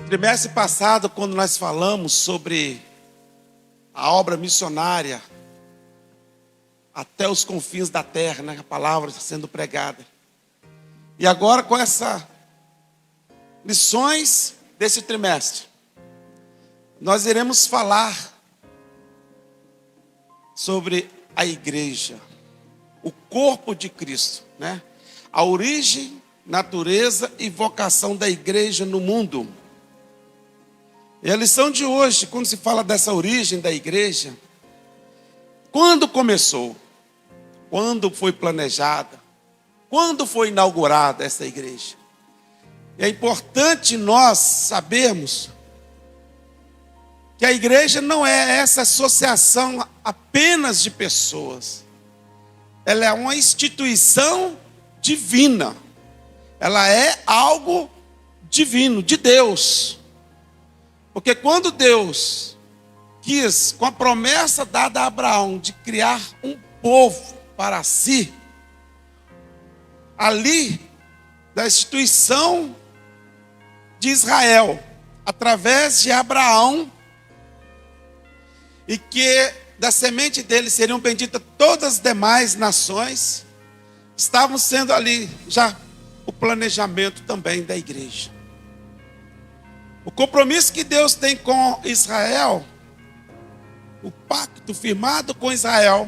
Trimestre passado, quando nós falamos sobre a obra missionária até os confins da terra, né? A palavra sendo pregada. E agora com essas lições desse trimestre, nós iremos falar sobre a igreja, o corpo de Cristo, né? A origem, natureza e vocação da igreja no mundo. E a lição de hoje, quando se fala dessa origem da igreja, quando começou? Quando foi planejada? Quando foi inaugurada essa igreja? E é importante nós sabermos que a igreja não é essa associação apenas de pessoas. Ela é uma instituição divina. Ela é algo divino, de Deus. Porque quando Deus quis, com a promessa dada a Abraão de criar um povo para si, ali, da instituição de Israel, através de Abraão, e que da semente dele seriam benditas todas as demais nações, estavam sendo ali já o planejamento também da igreja. O compromisso que Deus tem com Israel, o pacto firmado com Israel,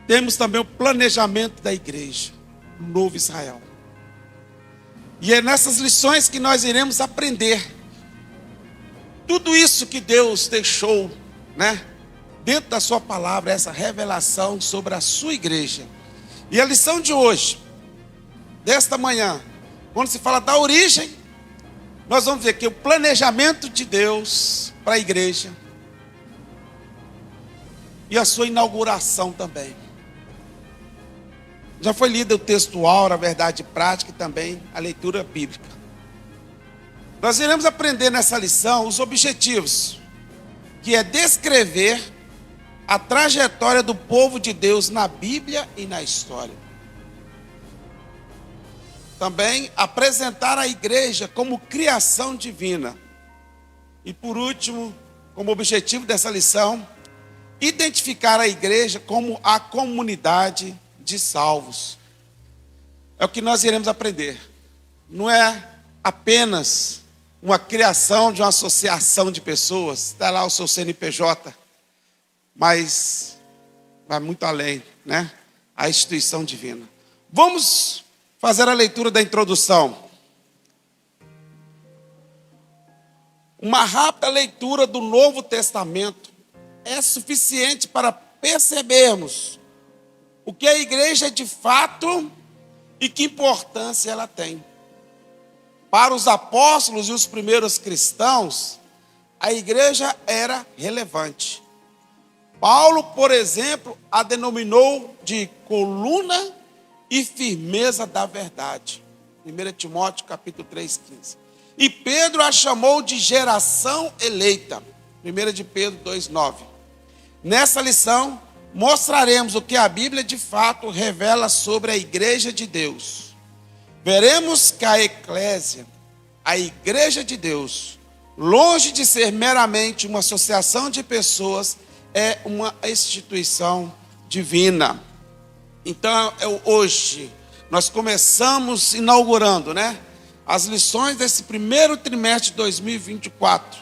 temos também o planejamento da igreja, o novo Israel. E é nessas lições que nós iremos aprender tudo isso que Deus deixou, né, dentro da sua palavra, essa revelação sobre a sua igreja. E a lição de hoje, desta manhã, quando se fala da origem, nós vamos ver que o planejamento de Deus para a igreja e a sua inauguração também. Já foi lido o textual, a verdade prática e também a leitura bíblica. Nós iremos aprender nessa lição os objetivos, que é descrever a trajetória do povo de Deus na Bíblia e na história. Também apresentar a igreja como criação divina. E por último, como objetivo dessa lição, identificar a igreja como a comunidade de salvos. É o que nós iremos aprender. Não é apenas uma criação de uma associação de pessoas, está lá o seu CNPJ, mas vai muito além, né? A instituição divina. Vamos fazer a leitura da introdução. Uma rápida leitura do Novo Testamento é suficiente para percebermos o que a igreja é de fato e que importância ela tem. Para os apóstolos e os primeiros cristãos, a igreja era relevante. Paulo, por exemplo, a denominou de coluna e firmeza da verdade. 1 Timóteo capítulo 3,15. E Pedro a chamou de geração eleita. 1 de Pedro 2,9. Nessa lição, mostraremos o que a Bíblia de fato revela sobre a igreja de Deus. Veremos que a eclésia, a igreja de Deus, longe de ser meramente uma associação de pessoas, é uma instituição divina. Então, hoje, nós começamos inaugurando, né, as lições desse primeiro trimestre de 2024,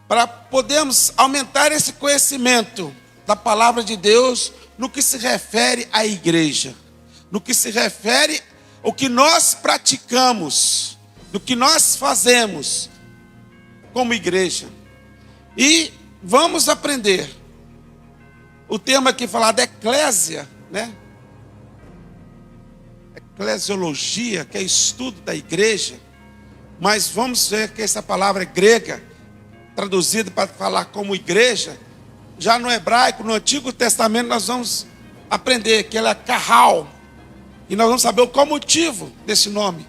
para podermos aumentar esse conhecimento da palavra de Deus no que se refere à igreja, no que se refere ao que nós praticamos, do que nós fazemos como igreja. E vamos aprender o tema aqui falado é eclésia, né? Eclesiologia, que é estudo da igreja, mas vamos ver que essa palavra é grega, traduzida para falar como igreja. Já no hebraico, no Antigo Testamento, nós vamos aprender que ela é carral, e nós vamos saber qual o motivo desse nome.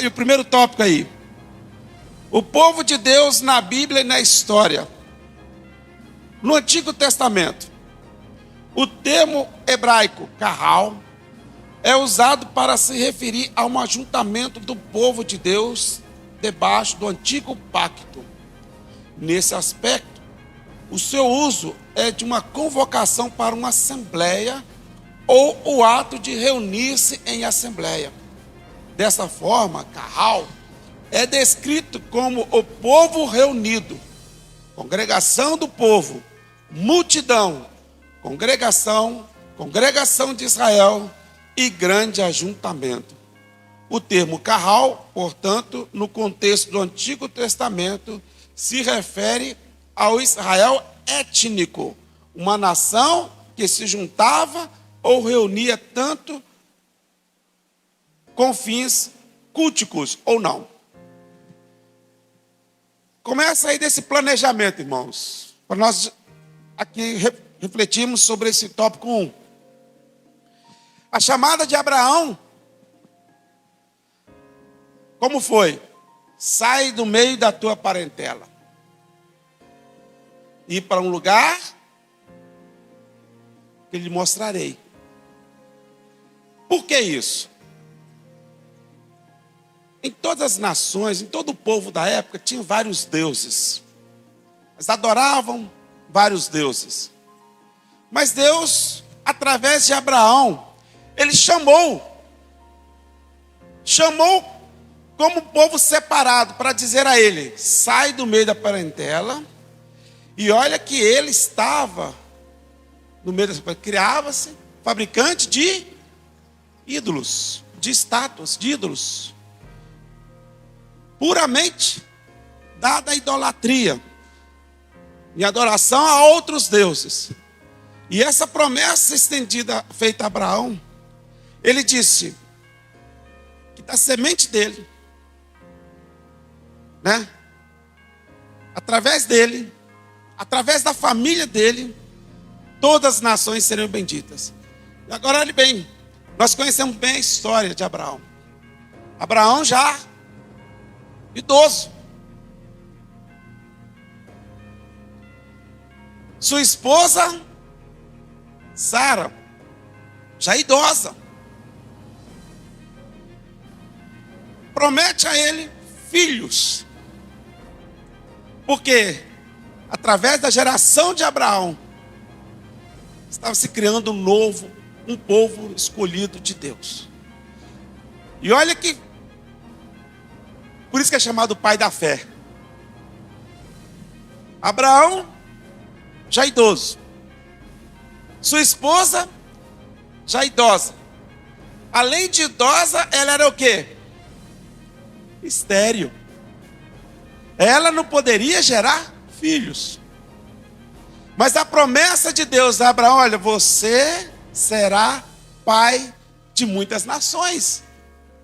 E o primeiro tópico aí, o povo de Deus na Bíblia e na história. No Antigo Testamento, o termo hebraico carral é usado para se referir a um ajuntamento do povo de Deus debaixo do antigo pacto. Nesse aspecto, o seu uso é de uma convocação para uma assembleia ou o ato de reunir-se em assembleia. Dessa forma, Carral é descrito como o povo reunido, congregação do povo, multidão, congregação de Israel e grande ajuntamento. O termo Carral, portanto, no contexto do Antigo Testamento, se refere ao Israel étnico, uma nação que se juntava ou reunia tanto com fins culticos ou não. Começa aí desse planejamento, irmãos, para nós aqui refletirmos sobre esse tópico 1. A chamada de Abraão, como foi? Sai do meio da tua parentela. Ir para um lugar que lhe mostrarei. Por que isso? Em todas as nações, em todo o povo da época, tinha vários deuses. Eles adoravam vários deuses. Mas Deus, através de Abraão, ele chamou como povo separado para dizer a ele: sai do meio da parentela. E olha que ele estava no meio da parentela, criava-se fabricante de ídolos, de estátuas, de ídolos, puramente dada a idolatria e adoração a outros deuses. E essa promessa estendida, feita a Abraão, ele disse que da semente dele, né? Através dele, através da família dele, todas as nações seriam benditas. E agora olhe bem, nós conhecemos bem a história de Abraão. Abraão já idoso. Sua esposa, Sara, já idosa. Promete a ele filhos. Porque através da geração de Abraão, estava se criando um povo escolhido de Deus. E olha que, por isso que é chamado pai da fé. Abraão, já idoso. Sua esposa, já idosa. Além de idosa, ela era o quê? Estéril. Ela não poderia gerar filhos. Mas a promessa de Deus a Abraão: olha, você será pai de muitas nações.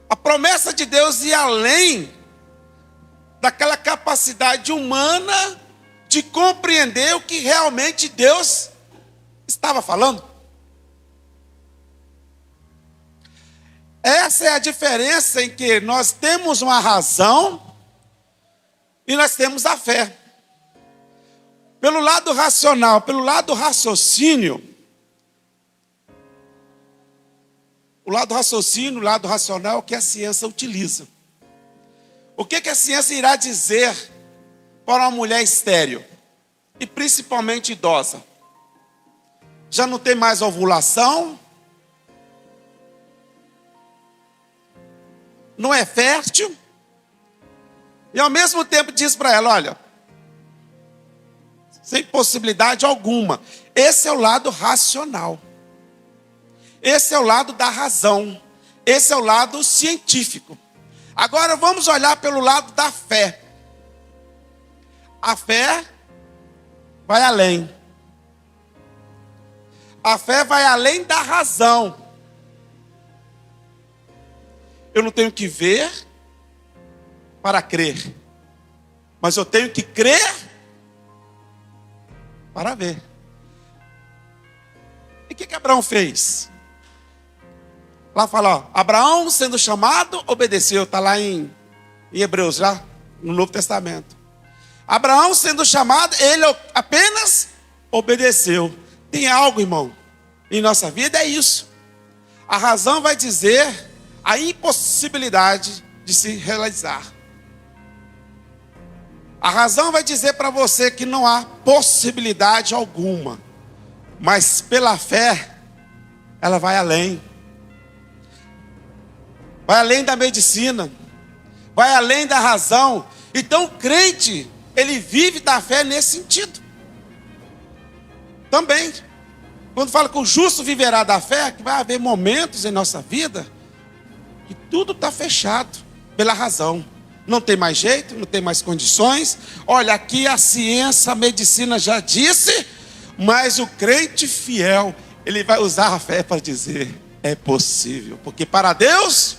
A promessa de Deus ia além daquela capacidade humana de compreender o que realmente Deus estava falando. Essa é a diferença em que nós temos uma razão e nós temos a fé. Pelo lado racional, pelo lado raciocínio, o lado racional que a ciência utiliza. O que a ciência irá dizer para uma mulher estéril e principalmente idosa? Já não tem mais ovulação, não é fértil, e ao mesmo tempo diz para ela: olha, sem possibilidade alguma. Esse é o lado racional. Esse é o lado da razão. Esse é o lado científico. Agora vamos olhar pelo lado da fé. A fé vai além. A fé vai além da razão. Eu não tenho que ver para crer, mas eu tenho que crer para ver. E o que Abraão fez? Lá fala, ó, Abraão sendo chamado, obedeceu. Está lá em Hebreus, já no Novo Testamento. Abraão sendo chamado, ele apenas obedeceu. Tem algo, irmão, em nossa vida é isso. A razão vai dizer a impossibilidade de se realizar. A razão vai dizer para você que não há possibilidade alguma. Mas pela fé, ela vai além. Vai além da medicina. Vai além da razão. Então o crente, ele vive da fé nesse sentido. Também. Quando fala que o justo viverá da fé, que vai haver momentos em nossa vida que tudo está fechado pela razão. Não tem mais jeito, não tem mais condições. Olha, aqui a ciência, a medicina já disse, mas o crente fiel, ele vai usar a fé para dizer, é possível. Porque para Deus,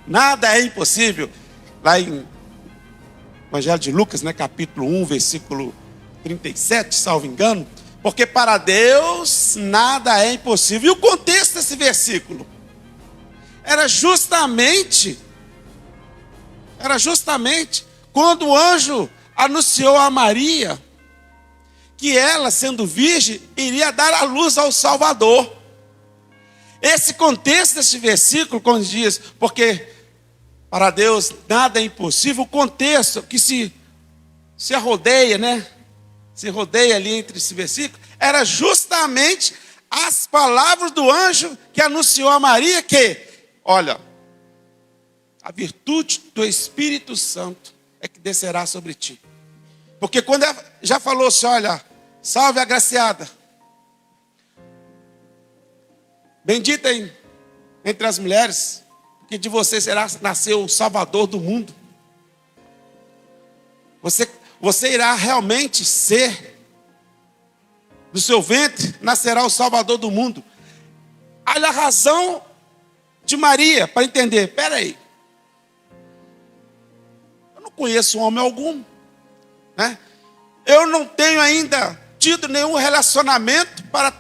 nada é impossível. Lá em Evangelho de Lucas, né, capítulo 1, versículo 37, salvo engano. Porque para Deus nada é impossível. E o contexto desse versículo era justamente quando o anjo anunciou a Maria que ela, sendo virgem, iria dar à luz ao Salvador. Esse contexto desse versículo, quando diz, porque para Deus nada é impossível, o contexto que se rodeia, né? Se rodeia ali entre esse versículo, era justamente as palavras do anjo que anunciou a Maria que, olha, a virtude do Espírito Santo é que descerá sobre ti. Porque quando ela já falou assim, olha, salve a agraciada, bendita entre as mulheres, que de você nasceu o Salvador do mundo. Você irá realmente ser, do seu ventre nascerá o Salvador do mundo. Olha a razão de Maria para entender. Espera aí, eu não conheço homem algum, né? Eu não tenho ainda tido nenhum relacionamento para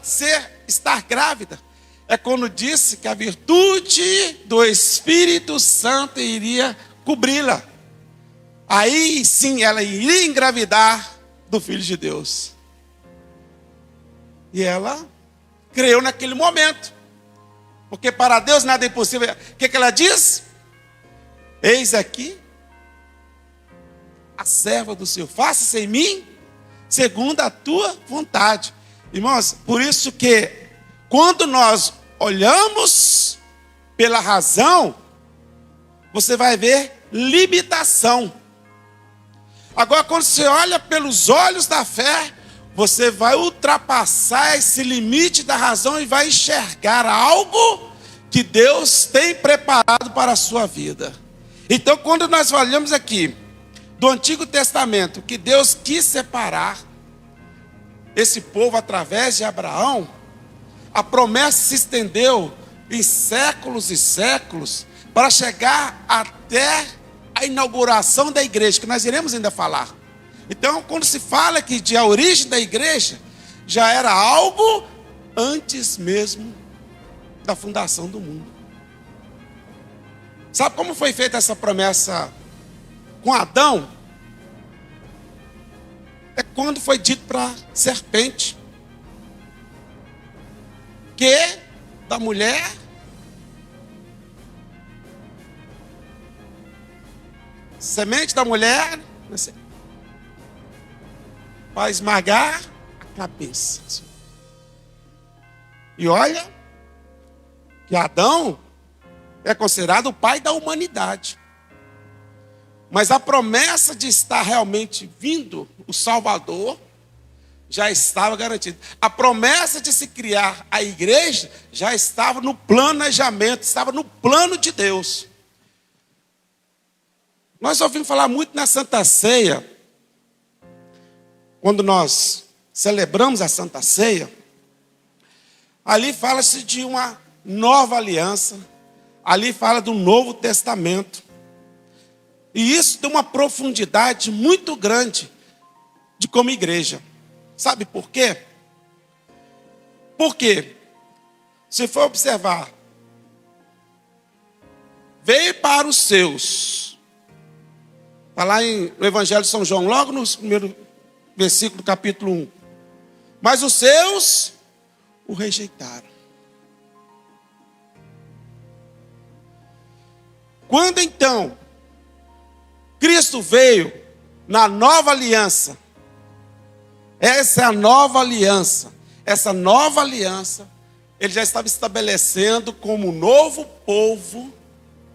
estar grávida. É quando disse que a virtude do Espírito Santo iria cobri-la. Aí sim ela iria engravidar do Filho de Deus. E ela creu naquele momento. Porque para Deus nada é impossível. O que ela diz? Eis aqui a serva do Senhor. Faça-se em mim segundo a tua vontade. Irmãos, por isso que quando nós olhamos pela razão, você vai ver limitação. Agora, quando você olha pelos olhos da fé, você vai ultrapassar esse limite da razão e vai enxergar algo que Deus tem preparado para a sua vida. Então, quando nós olhamos aqui do Antigo Testamento, que Deus quis separar esse povo através de Abraão, a promessa se estendeu em séculos e séculos para chegar até a inauguração da igreja, que nós iremos ainda falar. Então, quando se fala que de a origem da igreja já era algo antes mesmo da fundação do mundo. Sabe como foi feita essa promessa com Adão? É quando foi dito para a serpente que da mulher semente da mulher vai esmagar a cabeça. E olha que Adão é considerado o pai da humanidade. Mas a promessa de estar realmente vindo o Salvador já estava garantida. A promessa de se criar a igreja já estava no planejamento, estava no plano de Deus. Nós ouvimos falar muito na Santa Ceia, quando nós celebramos a Santa Ceia, ali fala-se de uma nova aliança, ali fala do Novo Testamento. E isso tem uma profundidade muito grande de como igreja. Sabe por quê? Porque, se for observar, veio para os seus. Está lá no Evangelho de São João, logo no primeiro versículo do capítulo 1. Mas os seus o rejeitaram. Quando então Cristo veio na nova aliança, essa é a nova aliança. Essa nova aliança, ele já estava estabelecendo como um novo povo,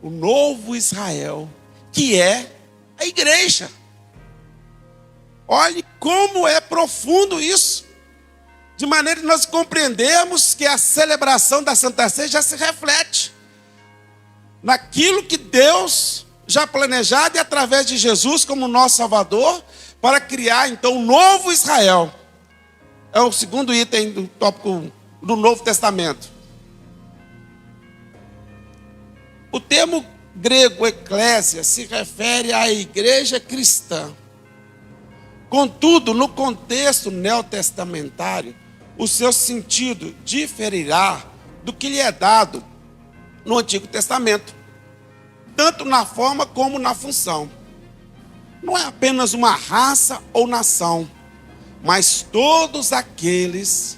o novo Israel, que é a igreja. Olhe como é profundo isso. De maneira que nós compreendemos que a celebração da Santa Ceia já se reflete naquilo que Deus já planejado e através de Jesus como nosso Salvador, para criar então um novo Israel. É o segundo item do tópico do Novo Testamento. O termo grego eclésia se refere à igreja cristã. Contudo, no contexto neotestamentário, o seu sentido diferirá do que lhe é dado no Antigo Testamento, tanto na forma como na função. Não é apenas uma raça ou nação, mas todos aqueles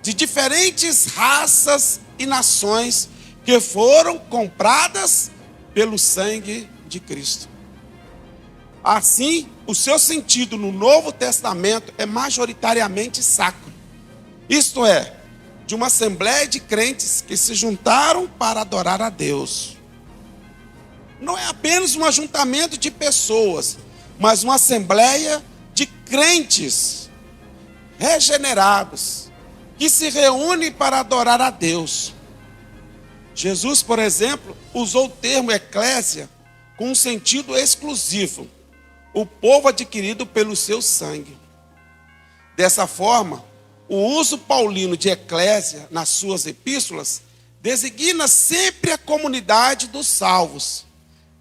de diferentes raças e nações que foram compradas pelo sangue de Cristo. Assim, o seu sentido no Novo Testamento é majoritariamente sacro. Isto é, de uma assembleia de crentes que se juntaram para adorar a Deus. Não é apenas um ajuntamento de pessoas, mas uma assembleia de crentes regenerados, que se reúnem para adorar a Deus. Jesus, por exemplo, usou o termo eclésia com um sentido exclusivo, o povo adquirido pelo seu sangue. Dessa forma, o uso paulino de eclésia nas suas epístolas designa sempre a comunidade dos salvos.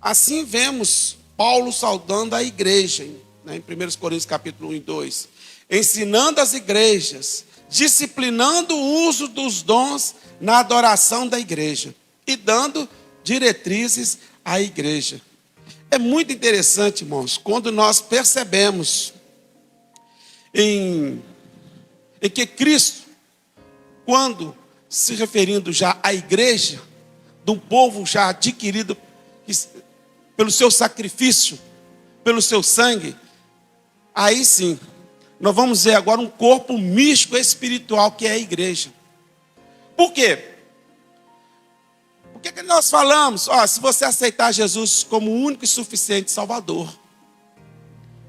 Assim vemos Paulo saudando a igreja, né, em 1 Coríntios capítulo 1 e 2, ensinando as igrejas, disciplinando o uso dos dons na adoração da igreja e dando diretrizes à igreja. É muito interessante, irmãos, quando nós percebemos em que Cristo, quando se referindo já à igreja, de um povo já adquirido pelo seu sacrifício, pelo seu sangue, aí sim, nós vamos ver agora um corpo místico espiritual que é a igreja. Por quê? Por que nós falamos? Se você aceitar Jesus como o único e suficiente Salvador,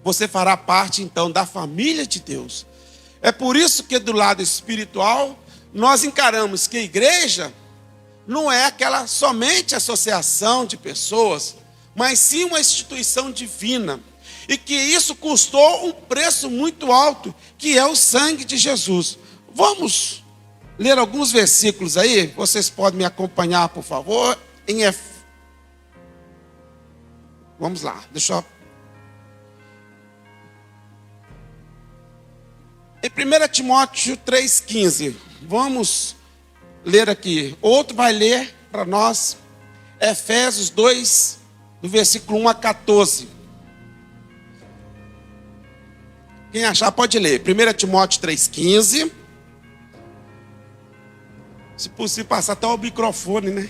você fará parte então da família de Deus. É por isso que do lado espiritual, nós encaramos que a igreja não é aquela somente associação de pessoas, mas sim uma instituição divina. E que isso custou um preço muito alto, que é o sangue de Jesus. Vamos ler alguns versículos aí, vocês podem me acompanhar, por favor, Vamos lá, Em 1 Timóteo 3,15, vamos ler aqui. Outro vai ler para nós, Efésios 2, do versículo 1 a 14. Quem achar pode ler. 1 Timóteo 3,15. Se possível, passar até o microfone, né?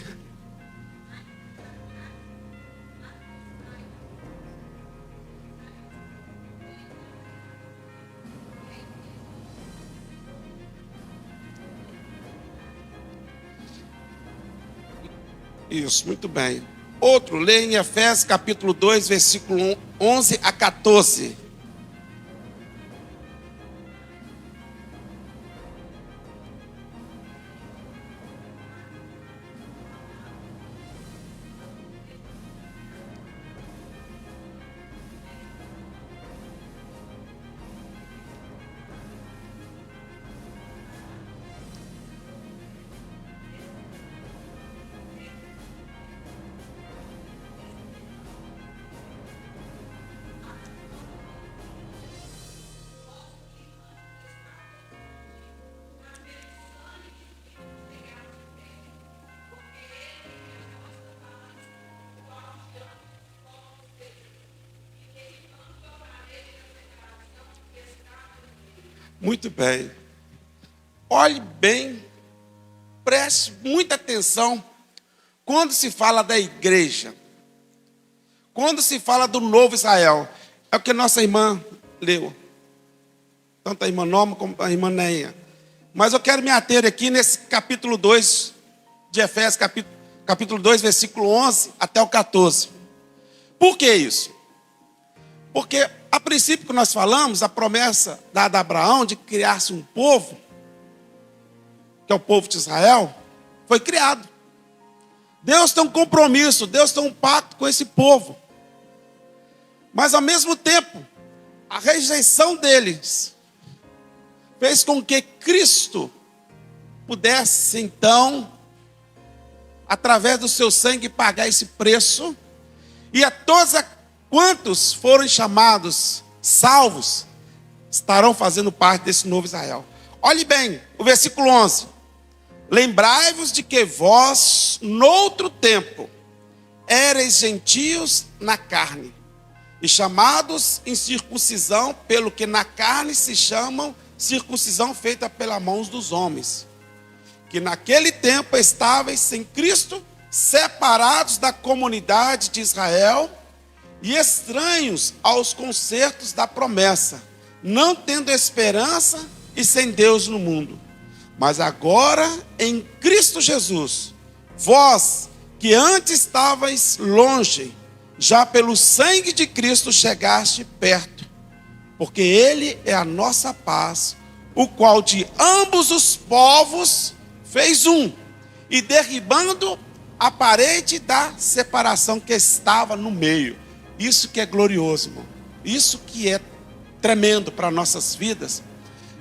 Isso, muito bem. Outro, lê em Efésios capítulo 2, versículo 11 a 14. Muito bem. Olhe bem, preste muita atenção quando se fala da igreja. quando se fala do novo Israel, é o que nossa irmã leu. Tanto a irmã Norma como a irmã Neia. Mas eu quero me ater aqui nesse capítulo 2 de Efésios, capítulo 2, versículo 11 até o 14. Por que isso? Porque, a princípio que nós falamos, a promessa dada a Abraão de criar-se um povo, que é o povo de Israel, foi criado. Deus tem um compromisso, Deus tem um pacto com esse povo. Mas, ao mesmo tempo, a rejeição deles fez com que Cristo pudesse, então, através do seu sangue, pagar esse preço. E a todos quantos forem chamados salvos, estarão fazendo parte desse novo Israel. Olhe bem, o versículo 11. Lembrai-vos de que vós, noutro tempo, éreis gentios na carne, e chamados em circuncisão, pelo que na carne se chamam circuncisão feita pelas mãos dos homens, que naquele tempo estáveis sem Cristo, separados da comunidade de Israel e estranhos aos concertos da promessa, não tendo esperança e sem Deus no mundo. Mas agora, em Cristo Jesus, vós que antes estavais longe, já pelo sangue de Cristo chegaste perto, porque Ele é a nossa paz, o qual de ambos os povos fez um, e derribando a parede da separação que estava no meio. Isso que é glorioso, irmão. Isso que é tremendo para nossas vidas,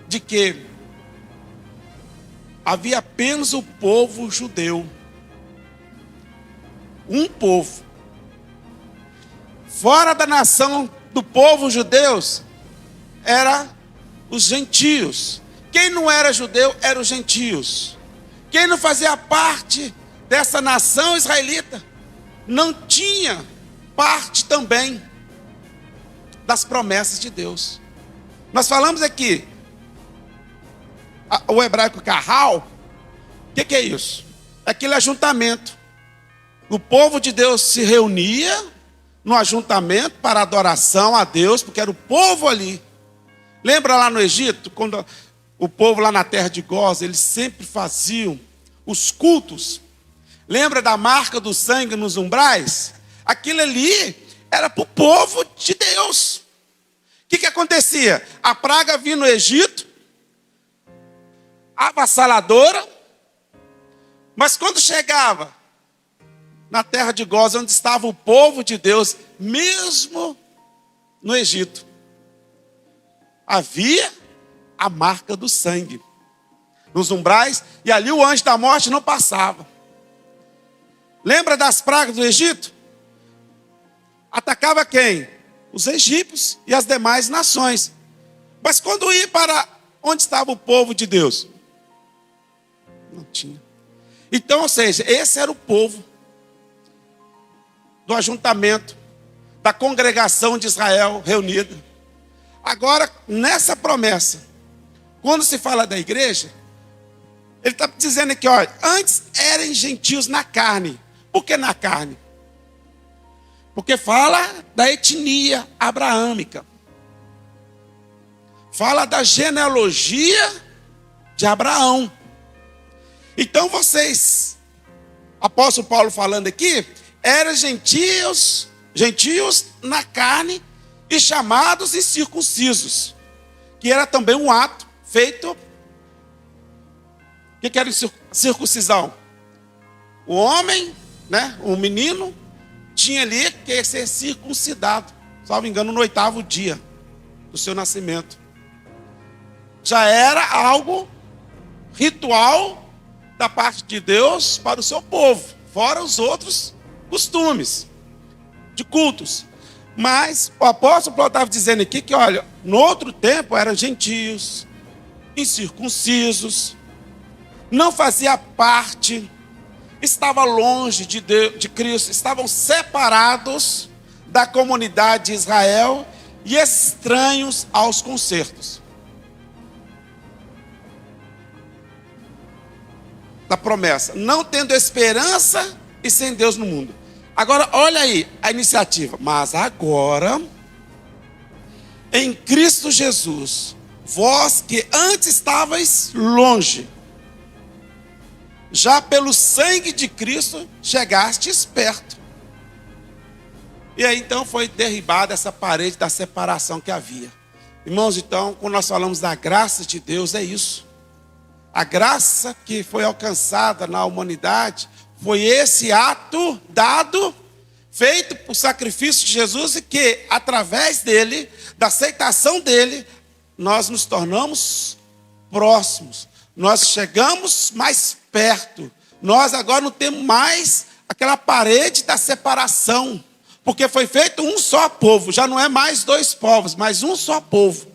de que havia apenas o povo judeu. Um povo. Fora da nação do povo judeus, era os gentios. Quem não era judeu, eram os gentios. Quem não fazia parte dessa nação israelita, não tinha parte também das promessas de Deus. Nós falamos aqui, o hebraico carral, o que é isso? Aquele ajuntamento. O povo de Deus se reunia no ajuntamento para adoração a Deus, porque era o povo ali. Lembra lá no Egito, quando o povo lá na terra de Gósen, eles sempre faziam os cultos. Lembra da marca do sangue nos umbrais? Aquilo ali era para o povo de Deus. O que acontecia? A praga vinha no Egito, avassaladora, mas quando chegava na terra de Gósen, onde estava o povo de Deus, mesmo no Egito, havia a marca do sangue nos umbrais, e ali o anjo da morte não passava. Lembra das pragas do Egito? Atacava quem? Os egípcios e as demais nações. Mas quando ia para onde estava o povo de Deus? Não tinha. Então, ou seja, esse era o povo do ajuntamento, da congregação de Israel reunida. Agora, nessa promessa, quando se fala da igreja, ele está dizendo aqui, olha, antes eram gentios na carne. Por que na carne? Porque fala da etnia abraâmica. Fala da genealogia de Abraão. Então vocês, apóstolo Paulo falando aqui, eram gentios na carne e chamados incircuncisos, que era também um ato feito. O que era circuncisão? O homem, né, o menino, tinha ali que ser circuncidado, salvo engano, no 8º dia do seu nascimento. Já era algo ritual da parte de Deus para o seu povo, fora os outros costumes de cultos. Mas o apóstolo Paulo estava dizendo aqui que, olha, no outro tempo eram gentios, incircuncisos, não fazia parte, estava longe de Deus, de Cristo, estavam separados da comunidade de Israel e estranhos aos concertos da promessa, não tendo esperança e sem Deus no mundo. Agora, olha aí a iniciativa. Mas agora, em Cristo Jesus, vós que antes estavais longe, já pelo sangue de Cristo chegastes perto. E aí então foi derribada essa parede da separação que havia. Irmãos, então, quando nós falamos da graça de Deus, é isso. A graça que foi alcançada na humanidade foi esse ato dado, feito por sacrifício de Jesus, e que através dele, da aceitação dele, nós nos tornamos próximos. Nós chegamos mais perto. Nós agora não temos mais aquela parede da separação. Porque foi feito um só povo. Já não é mais dois povos, mas um só povo.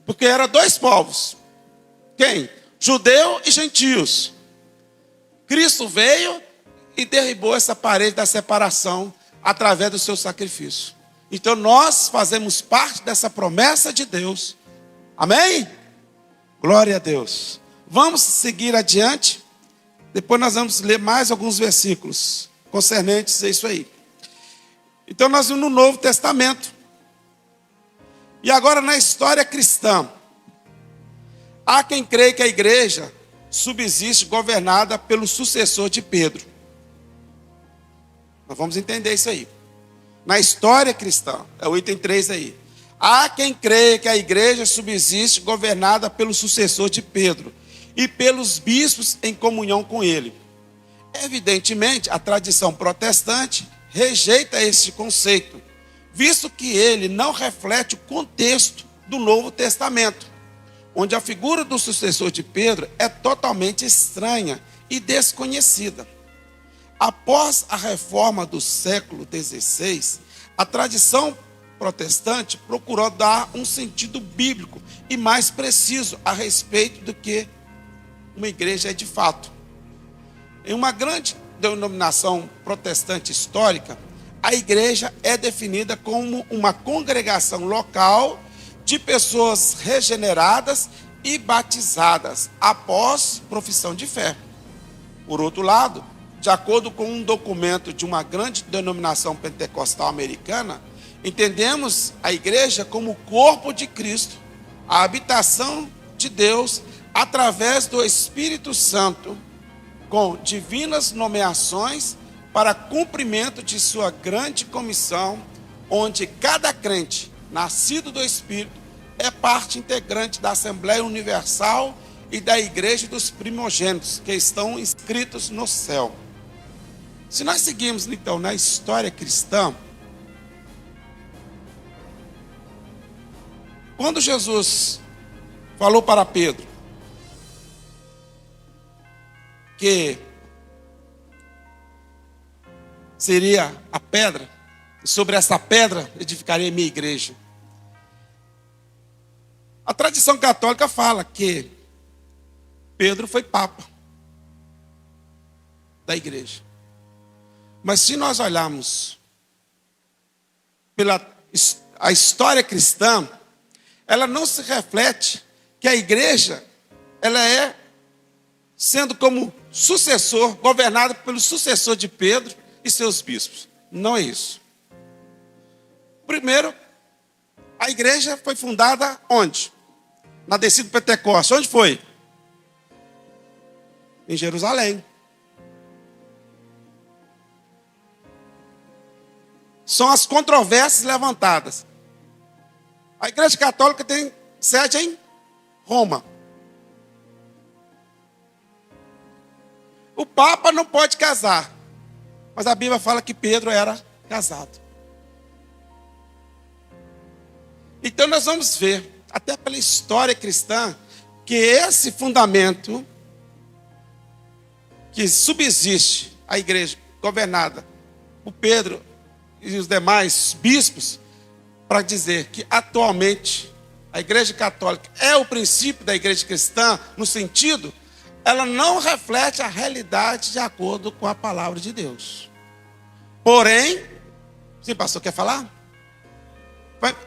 Porque eram dois povos. Quem? Judeu e gentios. Cristo veio e derribou essa parede da separação através do seu sacrifício. Então nós fazemos parte dessa promessa de Deus. Amém? Glória a Deus. Vamos seguir adiante. Depois nós vamos ler mais alguns versículos concernentes a isso aí. Então nós vimos no Novo Testamento. E agora na história cristã. Há quem crê que a igreja subsiste governada pelo sucessor de Pedro. Nós vamos entender isso aí. Na história cristã, é o item 3 aí. Há quem crê que a igreja subsiste governada pelo sucessor de Pedro e pelos bispos em comunhão com ele. Evidentemente, a tradição protestante rejeita esse conceito, visto que ele não reflete o contexto do Novo Testamento, onde a figura do sucessor de Pedro é totalmente estranha e desconhecida. Após a reforma do século XVI, a tradição protestante procurou dar um sentido bíblico e mais preciso a respeito do que uma igreja é de fato. Em uma grande denominação protestante histórica, a igreja é definida como uma congregação local de pessoas regeneradas e batizadas após profissão de fé. Por outro lado, de acordo com um documento de uma grande denominação pentecostal americana, entendemos a igreja como o corpo de Cristo, a habitação de Deus através do Espírito Santo, com divinas nomeações para cumprimento de sua grande comissão, onde cada crente, nascido do Espírito, é parte integrante da Assembleia Universal e da Igreja dos Primogênitos, que estão inscritos no céu. Se nós seguirmos, então, na história cristã, quando Jesus falou para Pedro que seria a pedra, e sobre essa pedra edificaria minha igreja. A tradição católica fala que Pedro foi papa da igreja. Mas se nós olharmos pela a história cristã, ela não se reflete que a igreja, ela é sendo como sucessor, governada pelo sucessor de Pedro e seus bispos. Não é isso. Primeiro, a igreja foi fundada onde? Na descida do Pentecostes. Onde foi? Em Jerusalém. São as controvérsias levantadas. A igreja católica tem sede em Roma. O Papa não pode casar, mas a Bíblia fala que Pedro era casado. Então nós vamos ver, até pela história cristã, que esse fundamento que subsiste a igreja governada por Pedro e os demais bispos, para dizer que atualmente a igreja católica é o princípio da igreja cristã, no sentido, ela não reflete a realidade de acordo com a palavra de Deus. Porém, sim, pastor, quer falar?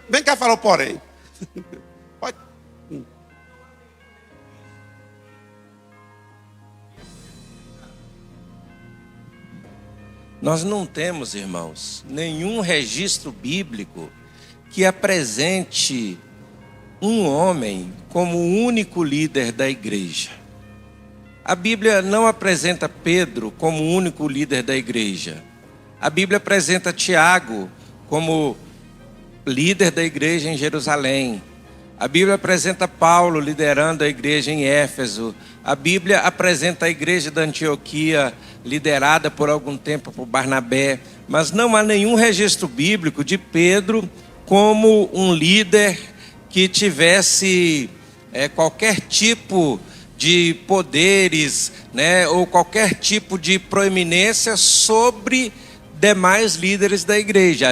Vem cá falar o porém. Pode. Nós não temos, irmãos, nenhum registro bíblico que apresente um homem como o único líder da igreja. A Bíblia não apresenta Pedro como o único líder da igreja. A Bíblia apresenta Tiago como líder da igreja em Jerusalém. A Bíblia apresenta Paulo liderando a igreja em Éfeso. A Bíblia apresenta a igreja da Antioquia, liderada por algum tempo por Barnabé. Mas não há nenhum registro bíblico de Pedro como um líder que tivesse qualquer tipo de poderes, ou qualquer tipo de proeminência sobre demais líderes da igreja.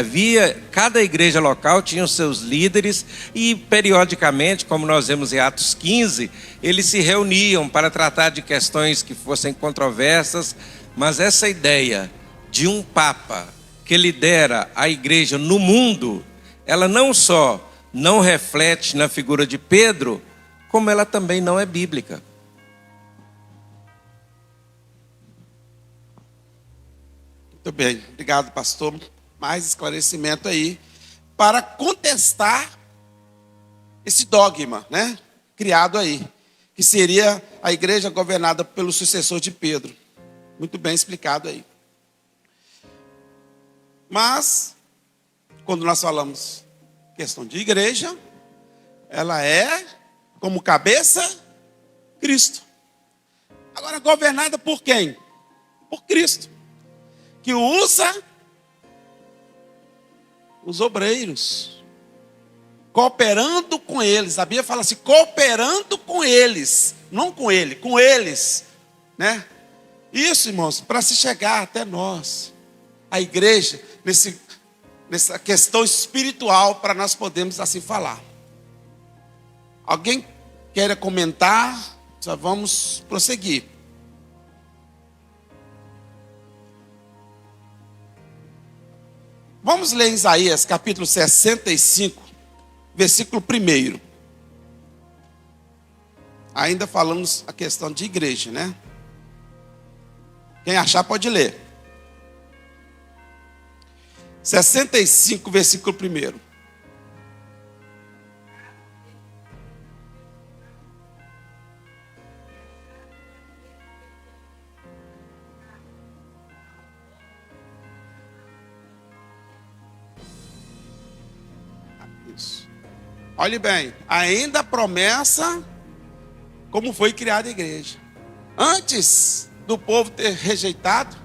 Cada igreja local tinha os seus líderes e periodicamente, como nós vemos em Atos 15, eles se reuniam para tratar de questões que fossem controversas, mas essa ideia de um papa que lidera a igreja no mundo, ela não só não reflete na figura de Pedro, como ela também não é bíblica. Muito bem, obrigado, pastor. Mais esclarecimento aí para contestar esse dogma, criado aí, que seria a igreja governada pelo sucessor de Pedro. Muito bem explicado aí. Mas, quando nós falamos questão de igreja, ela é, como cabeça, Cristo. Agora, governada por quem? Por Cristo, que usa os obreiros, cooperando com eles. A Bíblia fala assim, cooperando com eles, não com ele, com eles, Isso, irmãos, para se chegar até nós, a igreja, nessa questão espiritual, para nós podermos assim falar. Alguém queira comentar? Já vamos prosseguir. Vamos ler Isaías capítulo 65, versículo 1. Ainda falamos a questão de igreja, Quem achar pode ler. 65, versículo 1. Isso. Olhe bem, ainda a promessa como foi criada a igreja. Antes do povo ter rejeitado,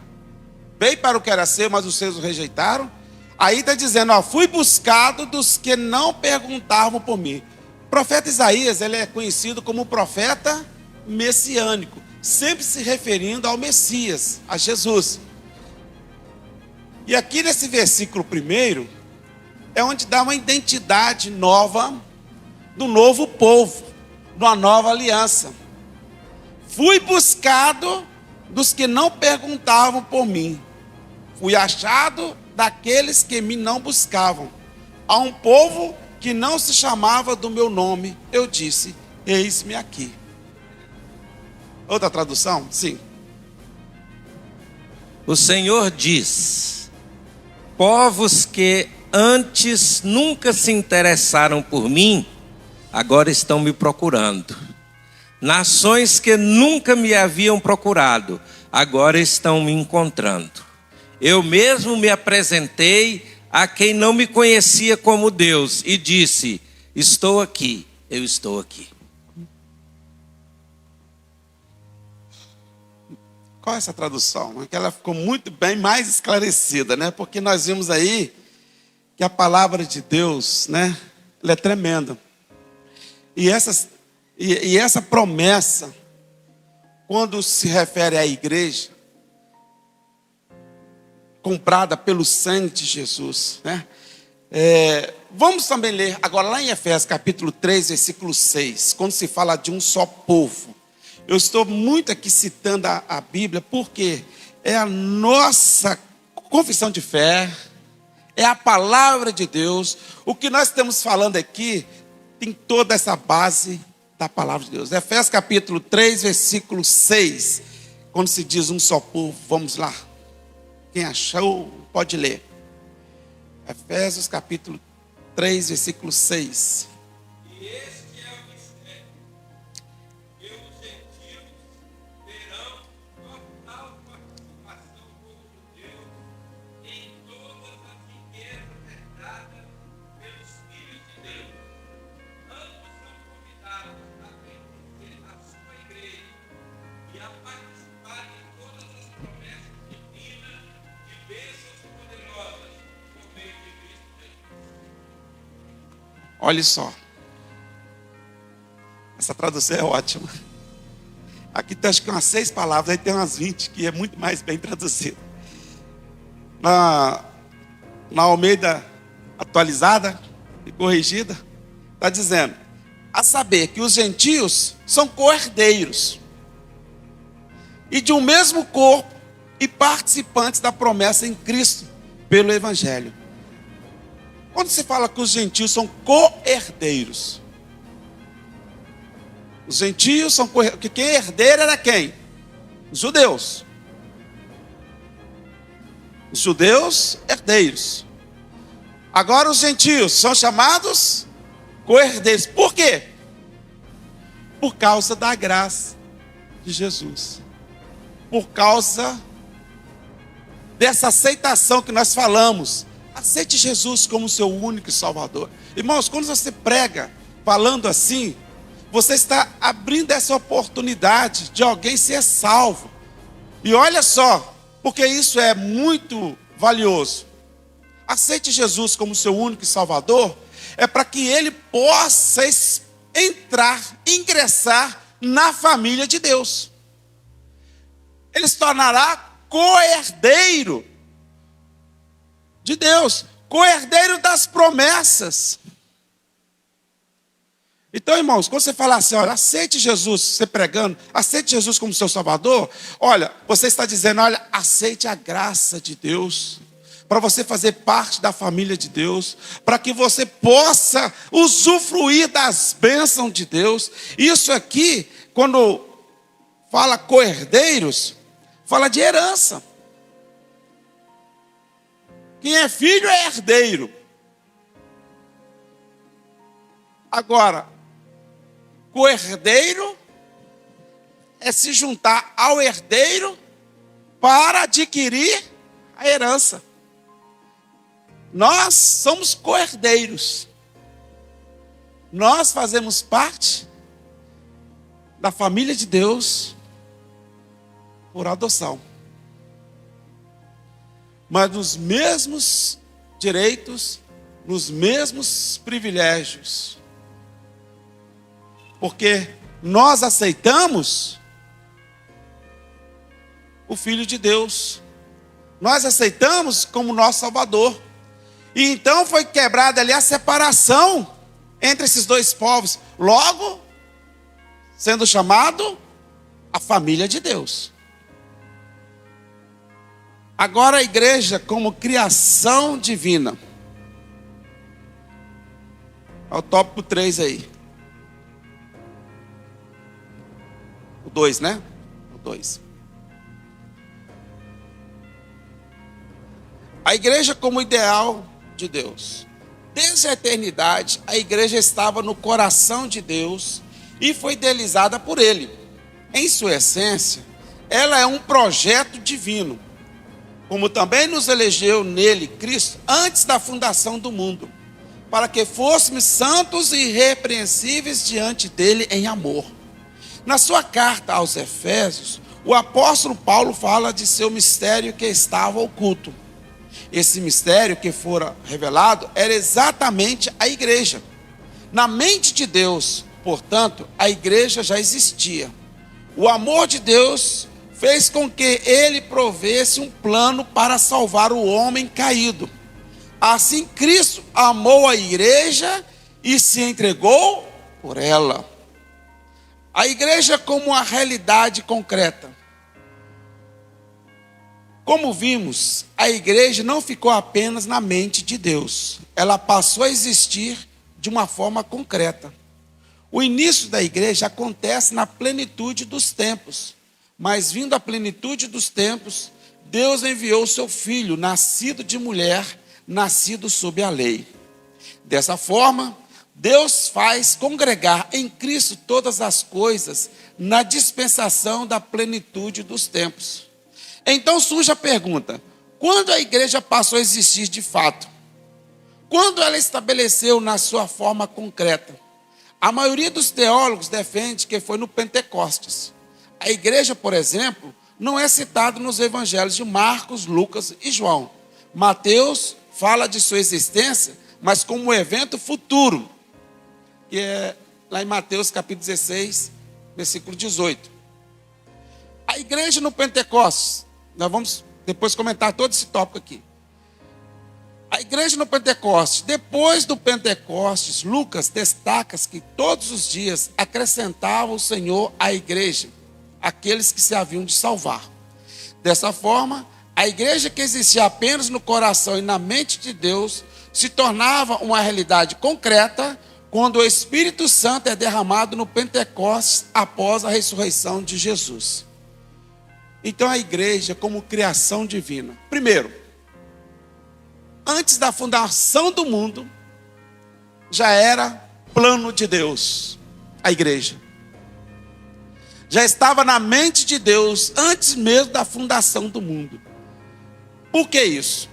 veio para o que era seu, mas os seus o rejeitaram. Aí está dizendo, fui buscado dos que não perguntavam por mim. O profeta Isaías, ele é conhecido como profeta messiânico, sempre se referindo ao Messias, a Jesus. E aqui nesse versículo 1, é onde dá uma identidade nova do novo povo, de uma nova aliança. Fui buscado dos que não perguntavam por mim. Fui achado daqueles que me não buscavam. A um povo que não se chamava do meu nome, eu disse, eis-me aqui. Outra tradução? Sim. O Senhor diz, povos que antes nunca se interessaram por mim, agora estão me procurando. Nações que nunca me haviam procurado, agora estão me encontrando. Eu mesmo me apresentei a quem não me conhecia como Deus e disse, estou aqui, eu estou aqui. Qual é essa tradução? Ela ficou muito bem mais esclarecida, Porque nós vimos aí que a palavra de Deus, ela é tremenda. E essa promessa, quando se refere à igreja, comprada pelo sangue de Jesus, vamos também ler agora lá em Efésios capítulo 3, versículo 6, quando se fala de um só povo. Eu estou muito aqui citando a Bíblia, porque é a nossa confissão de fé, é a palavra de Deus. O que nós estamos falando aqui tem toda essa base da palavra de Deus. Efésios capítulo 3, versículo 6, quando se diz um só povo, vamos lá. Quem achou, pode ler. Efésios capítulo 3, versículo 6. E este é o mistério, que os gentios terão total participação com os judeus em todas as riquezas herdadas pelos filhos de Deus. Ambos são convidados a pertencer à sua igreja e a participar de todas as promessas divinas de bênçãos poderosas por meio de Cristo Jesus. Olha só. Essa tradução é ótima. Aqui tem acho que umas 6 palavras, aí tem umas 20 que é muito mais bem traduzido. Na Almeida atualizada e corrigida, está dizendo: a saber que os gentios são co-herdeiros e de um mesmo corpo e participantes da promessa em Cristo pelo Evangelho. Quando se fala que os gentios são co-herdeiros, os gentios são co-herdeiros, que quem é herdeiro era quem? Os judeus. Os judeus, herdeiros. Agora os gentios são chamados co-herdeiros. Por quê? Por causa da graça de Jesus. Por causa dessa aceitação que nós falamos. Aceite Jesus como seu único Salvador. Irmãos, quando você prega falando assim, você está abrindo essa oportunidade de alguém ser salvo. E olha só, porque isso é muito valioso. Aceite Jesus como seu único Salvador, é para que ele possa ingressar na família de Deus. Ele se tornará co-herdeiro de Deus, co-herdeiro das promessas. Então, irmãos, quando você falar assim, olha, aceite Jesus, você pregando, aceite Jesus como seu Salvador, olha, você está dizendo, olha, aceite a graça de Deus, para você fazer parte da família de Deus, para que você possa usufruir das bênçãos de Deus. Isso aqui, quando fala co-herdeiros, fala de herança. Quem é filho é herdeiro. Agora, co-herdeiro é se juntar ao herdeiro para adquirir a herança. Nós somos co-herdeiros. Nós fazemos parte da família de Deus por adoção. Mas nos mesmos direitos, nos mesmos privilégios. Porque nós aceitamos o Filho de Deus. Nós aceitamos como nosso Salvador. E então foi quebrada ali a separação entre esses dois povos. Logo, sendo chamado a família de Deus. Agora a igreja como criação divina. É o tópico 3 aí. O 2, né? O 2. A igreja como ideal de Deus. Desde a eternidade, a igreja estava no coração de Deus e foi idealizada por Ele. Em sua essência, ela é um projeto divino, como também nos elegeu nele, Cristo, antes da fundação do mundo, para que fôssemos santos e irrepreensíveis diante dele em amor. Na sua carta aos Efésios, o apóstolo Paulo fala de seu mistério que estava oculto. Esse mistério que fora revelado era exatamente a igreja. Na mente de Deus, portanto, a igreja já existia. O amor de Deus fez com que ele provesse um plano para salvar o homem caído. Assim, Cristo amou a igreja e se entregou por ela. A igreja como uma realidade concreta. Como vimos, a igreja não ficou apenas na mente de Deus. Ela passou a existir de uma forma concreta. O início da igreja acontece na plenitude dos tempos. Mas vindo a plenitude dos tempos, Deus enviou o seu Filho, nascido de mulher, nascido sob a lei. Dessa forma, Deus faz congregar em Cristo todas as coisas na dispensação da plenitude dos tempos. Então surge a pergunta: quando a igreja passou a existir de fato? Quando ela estabeleceu na sua forma concreta? A maioria dos teólogos defende que foi no Pentecostes. A igreja, por exemplo, não é citada nos evangelhos de Marcos, Lucas e João. Mateus fala de sua existência, mas como um evento futuro, que é lá em Mateus capítulo 16, versículo 18. A igreja no Pentecostes, nós vamos depois comentar todo esse tópico aqui. A igreja no Pentecostes, depois do Pentecostes, Lucas destaca que todos os dias acrescentava o Senhor à igreja aqueles que se haviam de salvar. Dessa forma, a igreja que existia apenas no coração e na mente de Deus se tornava uma realidade concreta quando o Espírito Santo é derramado no Pentecostes após a ressurreição de Jesus. Então a igreja como criação divina. Primeiro, antes da fundação do mundo, já era plano de Deus, a igreja. Já estava na mente de Deus antes mesmo da fundação do mundo. Por que isso?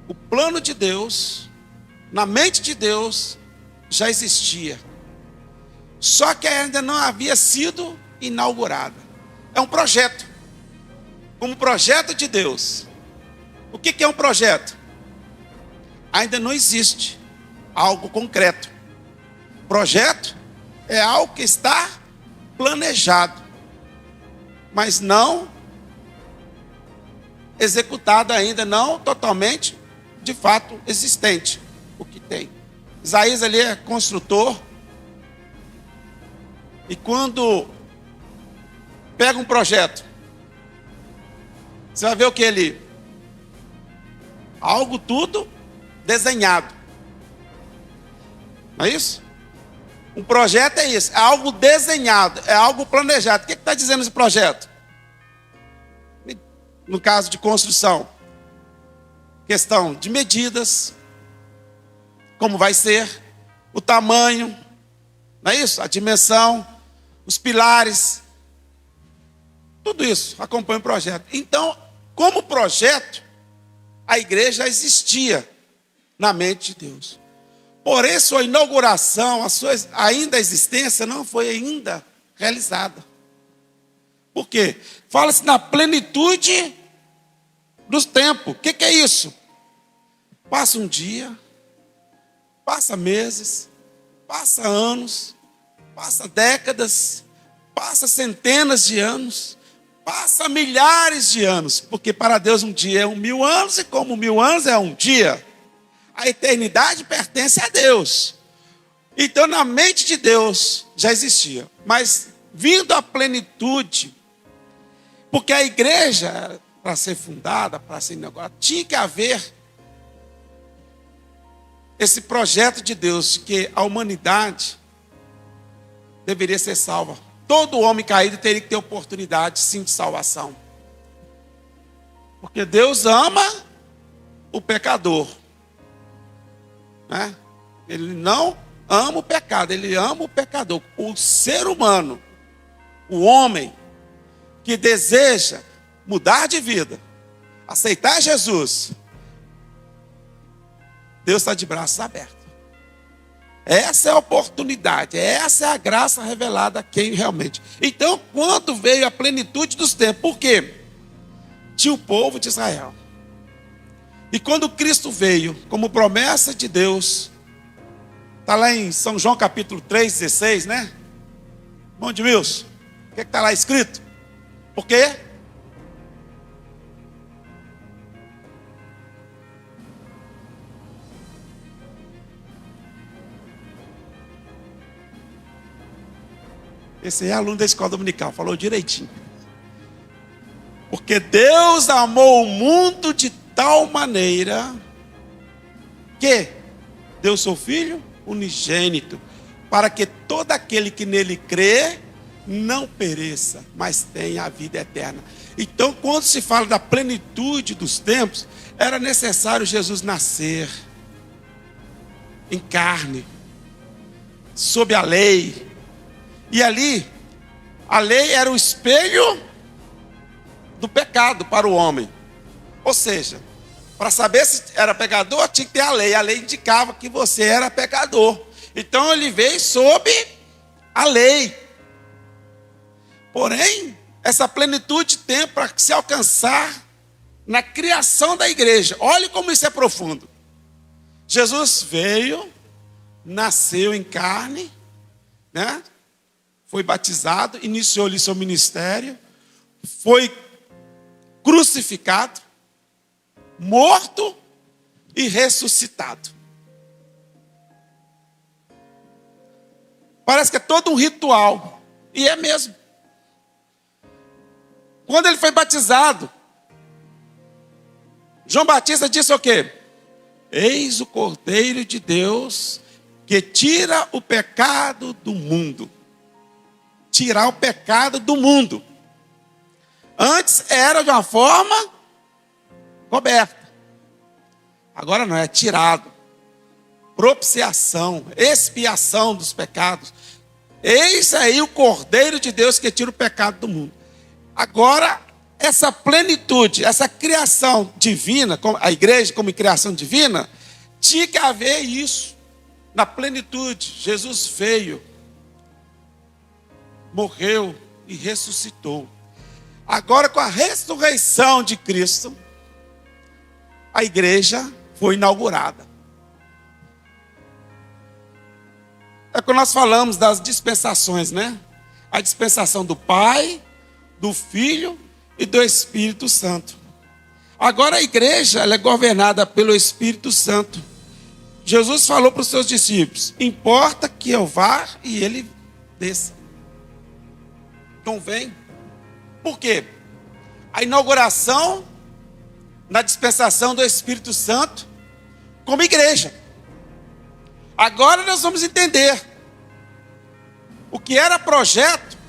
O plano de Deus, na mente de Deus, já existia. Só que ainda não havia sido inaugurada. É um projeto. Como projeto de Deus. O que é um projeto? Ainda não existe algo concreto. Projeto é algo que está planejado, mas não executado ainda, não totalmente, de fato, existente. O que tem. Isaías ali é construtor. E quando pega um projeto, você vai ver o que ele... Algo tudo desenhado. Não é isso? Um projeto é isso, é algo desenhado, é algo planejado. O que está dizendo esse projeto? No caso de construção, questão de medidas, como vai ser, o tamanho, não é isso? A dimensão, os pilares, tudo isso acompanha o projeto. Então, como projeto, a igreja existia na mente de Deus. Porém, sua inauguração, a sua ainda existência não foi ainda realizada. Por quê? Fala-se na plenitude dos tempos. O que é isso? Passa um dia, passa meses, passa anos, passa décadas, passa centenas de anos, passa milhares de anos, porque para Deus um dia é 1000 anos, e como 1000 anos é um dia, a eternidade pertence a Deus. Então na mente de Deus já existia, mas vindo à plenitude, porque a igreja, para ser fundada, para ser inaugurada, tinha que haver esse projeto de Deus, que a humanidade deveria ser salva. Todo homem caído teria que ter oportunidade, sim, de salvação. Porque Deus ama o pecador. Né? Ele não ama o pecado, ele ama o pecador. O ser humano, o homem, que deseja mudar de vida, aceitar Jesus, Deus está de braços abertos. Essa é a oportunidade, essa é a graça revelada a quem realmente. Então, quando veio a plenitude dos tempos, por quê? Tinha o povo de Israel. E quando Cristo veio, como promessa de Deus, está lá em São João capítulo 3, 16, né? Bom, Edmilson, o que está lá escrito? Por quê? Esse é aluno da escola dominical, falou direitinho. Porque Deus amou o mundo de tal maneira que deu seu Filho unigênito, para que todo aquele que nele crê não pereça, mas tenha a vida eterna. Então, quando se fala da plenitude dos tempos, era necessário Jesus nascer em carne, sob a lei. E ali, a lei era o espelho do pecado para o homem. Ou seja, para saber se era pecador, tinha que ter a lei. A lei indicava que você era pecador. Então ele veio sob a lei. Porém, essa plenitude tem para se alcançar na criação da igreja. Olhe como isso é profundo. Jesus veio, nasceu em carne, né? Foi batizado, iniciou-lhe seu ministério, foi crucificado, morto e ressuscitado. Parece que é todo um ritual, e é mesmo. Quando ele foi batizado, João Batista disse o quê? Eis o Cordeiro de Deus que tira o pecado do mundo. Tirar o pecado do mundo. Antes era de uma forma coberta. Agora não, é tirado. Propiciação, expiação dos pecados. Eis aí o Cordeiro de Deus que tira o pecado do mundo. Agora, essa plenitude, essa criação divina, a igreja como criação divina, tinha que haver isso na plenitude. Jesus veio, morreu e ressuscitou. Agora, com a ressurreição de Cristo, a igreja foi inaugurada. É quando nós falamos das dispensações, né? A dispensação do Pai, do Filho e do Espírito Santo. Agora a igreja ela é governada pelo Espírito Santo. Jesus falou para os seus discípulos: importa que eu vá e ele desça. Então vem. Por quê? A inauguração na dispensação do Espírito Santo como igreja. Agora nós vamos entender o que era projeto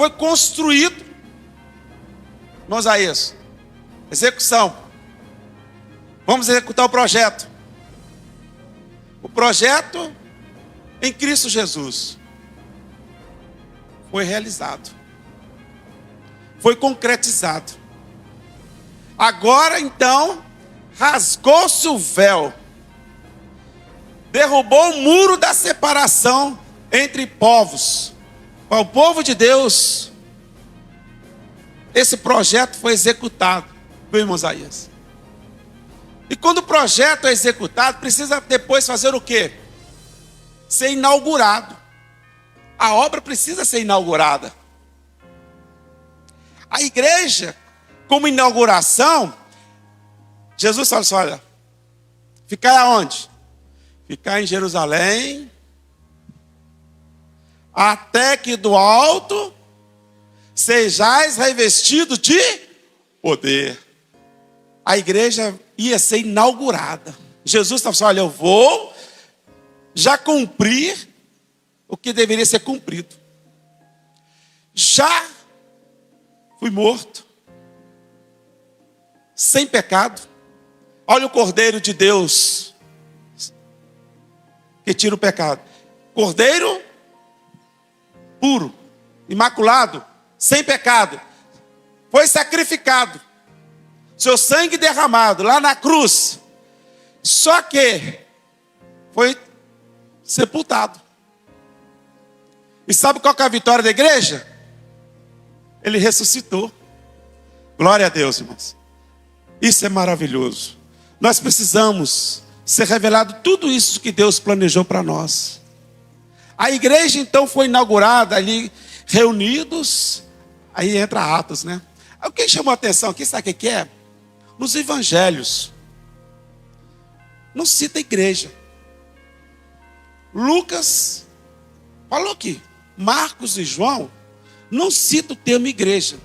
foi construído. Vamos a isso. Execução. Vamos executar o projeto. O projeto em Cristo Jesus foi realizado. Foi concretizado. Agora então, rasgou-se o véu. Derrubou o muro da separação entre povos. Para o povo de Deus, esse projeto foi executado, meu irmão Isaías. E quando o projeto é executado, precisa depois fazer o quê? Ser inaugurado. A obra precisa ser inaugurada. A igreja, como inauguração, Jesus fala assim: olha, ficar aonde? Ficar em Jerusalém, até que do alto sejais revestidos de poder. A igreja ia ser inaugurada. Jesus estava falando: olha, eu vou já cumprir o que deveria ser cumprido. Já fui morto, sem pecado. Olha o Cordeiro de Deus que tira o pecado. Cordeiro puro, imaculado, sem pecado, foi sacrificado, seu sangue derramado lá na cruz, só que foi sepultado. E sabe qual que é a vitória da igreja? Ele ressuscitou. Glória a Deus, irmãos. Isso é maravilhoso. Nós precisamos ser revelado tudo isso que Deus planejou para nós. A igreja então foi inaugurada ali, reunidos, aí entra Atos, né? O que chamou a atenção aqui, sabe o que é? Nos evangelhos, não cita igreja. Lucas falou aqui, Marcos e João não citam o termo igreja.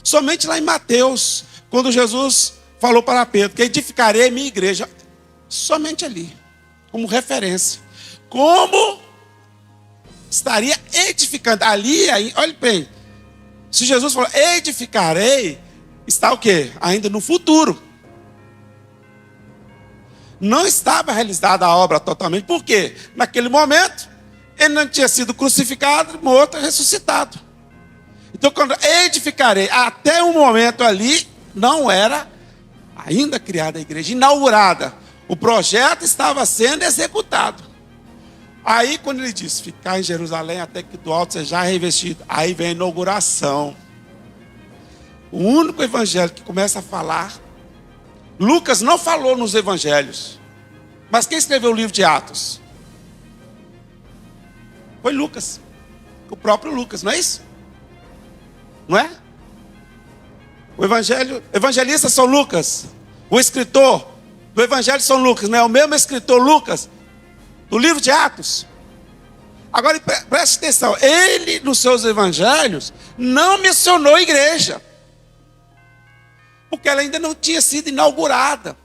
Somente lá em Mateus, quando Jesus falou para Pedro que edificarei minha igreja, somente ali, como referência. Como estaria edificando ali, olhe bem, Se Jesus falou, edificarei, está o quê? Ainda no futuro. Não estava realizada a obra totalmente. Por quê? Naquele momento, ele não tinha sido crucificado, morto e ressuscitado. Então, quando edificarei, até o momento ali, não era ainda criada a igreja, inaugurada. O projeto estava sendo executado. Aí, quando ele diz, ficar em Jerusalém até que do alto seja revestido, aí vem a inauguração. O único evangelho que começa a falar, Lucas não falou nos evangelhos, mas quem escreveu o livro de Atos? Foi Lucas, o próprio Lucas, não é isso? Não é? O evangelista São Lucas, o escritor do evangelho São Lucas, não é o mesmo escritor Lucas, do livro de Atos? Agora preste atenção, ele nos seus evangelhos não mencionou a igreja, porque ela ainda não tinha sido inaugurada.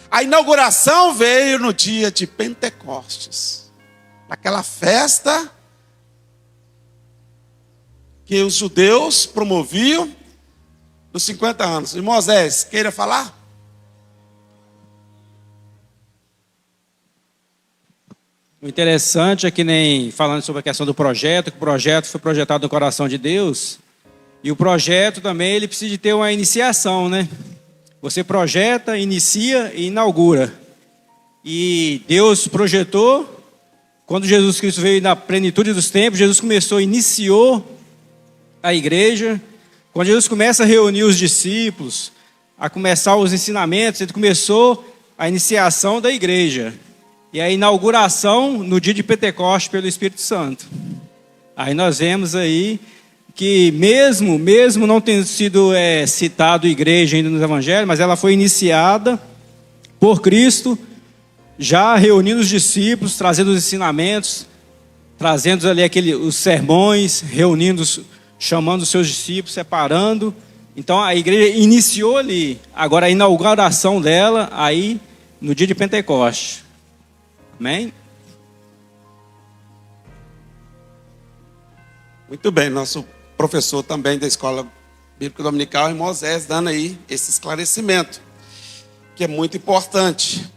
A inauguração veio no dia de Pentecostes, naquela festa que os judeus promoviam dos 50 anos. E Moisés, queira falar? O interessante é que nem falando sobre a questão do projeto, que o projeto foi projetado no coração de Deus, e o projeto também ele precisa de ter uma iniciação, né? Você projeta, inicia e inaugura. E Deus projetou, quando Jesus Cristo veio na plenitude dos tempos, Jesus iniciou a igreja. Quando Jesus começa a reunir os discípulos, a começar os ensinamentos, ele começou a iniciação da igreja. E a inauguração no dia de Pentecostes pelo Espírito Santo. Aí nós vemos aí que mesmo não tendo sido citado igreja ainda nos evangelhos, mas ela foi iniciada por Cristo, já reunindo os discípulos, trazendo os ensinamentos, trazendo ali os sermões, reunindo, chamando os seus discípulos, separando. Então a igreja iniciou ali. Agora a inauguração dela aí no dia de Pentecostes. Amém? Muito bem, nosso professor também da Escola Bíblica Dominical, em Moisés, dando aí esse esclarecimento, que é muito importante.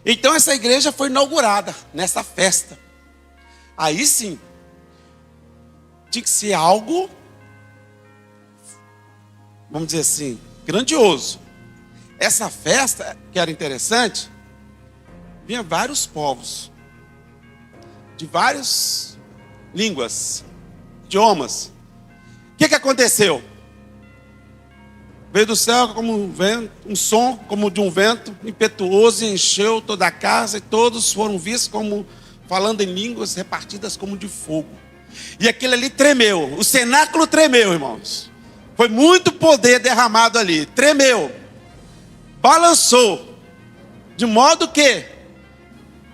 Então essa igreja foi inaugurada nessa festa. Aí sim, tinha que ser algo, vamos dizer assim, grandioso. Essa festa, que era interessante, vinha vários povos, de várias línguas, idiomas. O que aconteceu? Veio do céu como um vento, um som como de um vento impetuoso, e encheu toda a casa, e todos foram vistos como falando em línguas repartidas como de fogo. E aquilo ali tremeu, o cenáculo tremeu, irmãos. Foi muito poder derramado ali, tremeu, balançou, de modo que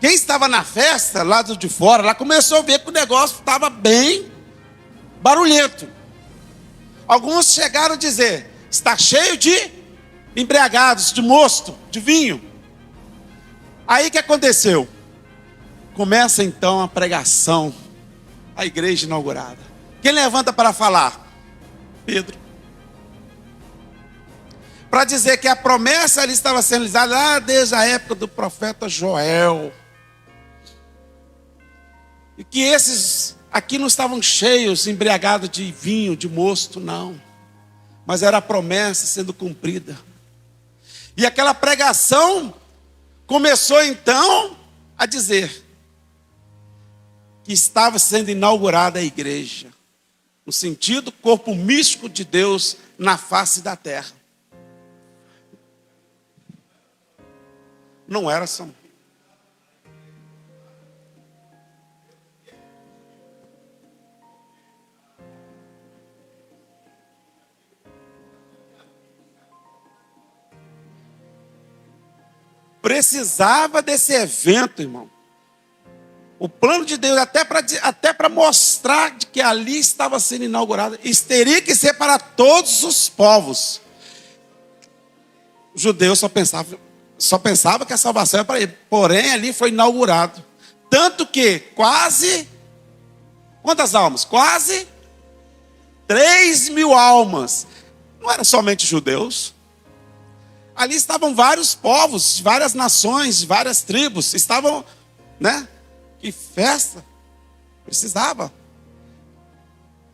quem estava na festa, lá de fora, lá começou a ver que o negócio estava bem barulhento. Alguns chegaram a dizer, está cheio de embriagados, de mosto, de vinho. Aí o que aconteceu? Começa então a pregação, a igreja inaugurada. Quem levanta para falar? Pedro. Para dizer que a promessa ali estava sendo realizada lá desde a época do profeta Joel. E que esses aqui não estavam cheios, embriagados de vinho, de mosto, não. Mas era a promessa sendo cumprida. E aquela pregação começou então a dizer que estava sendo inaugurada a igreja. No sentido, corpo místico de Deus na face da terra. Não era só. Precisava desse evento, irmão. O plano de Deus, até para mostrar de que ali estava sendo inaugurado, isso teria que ser para todos os povos. Os judeus só pensava que a salvação era para ele. Porém, ali foi inaugurado. Tanto que quase, quantas almas? Quase 3.000 almas. Não eram somente judeus. Ali estavam vários povos, várias nações, várias tribos. Estavam, né? Que festa. Precisava.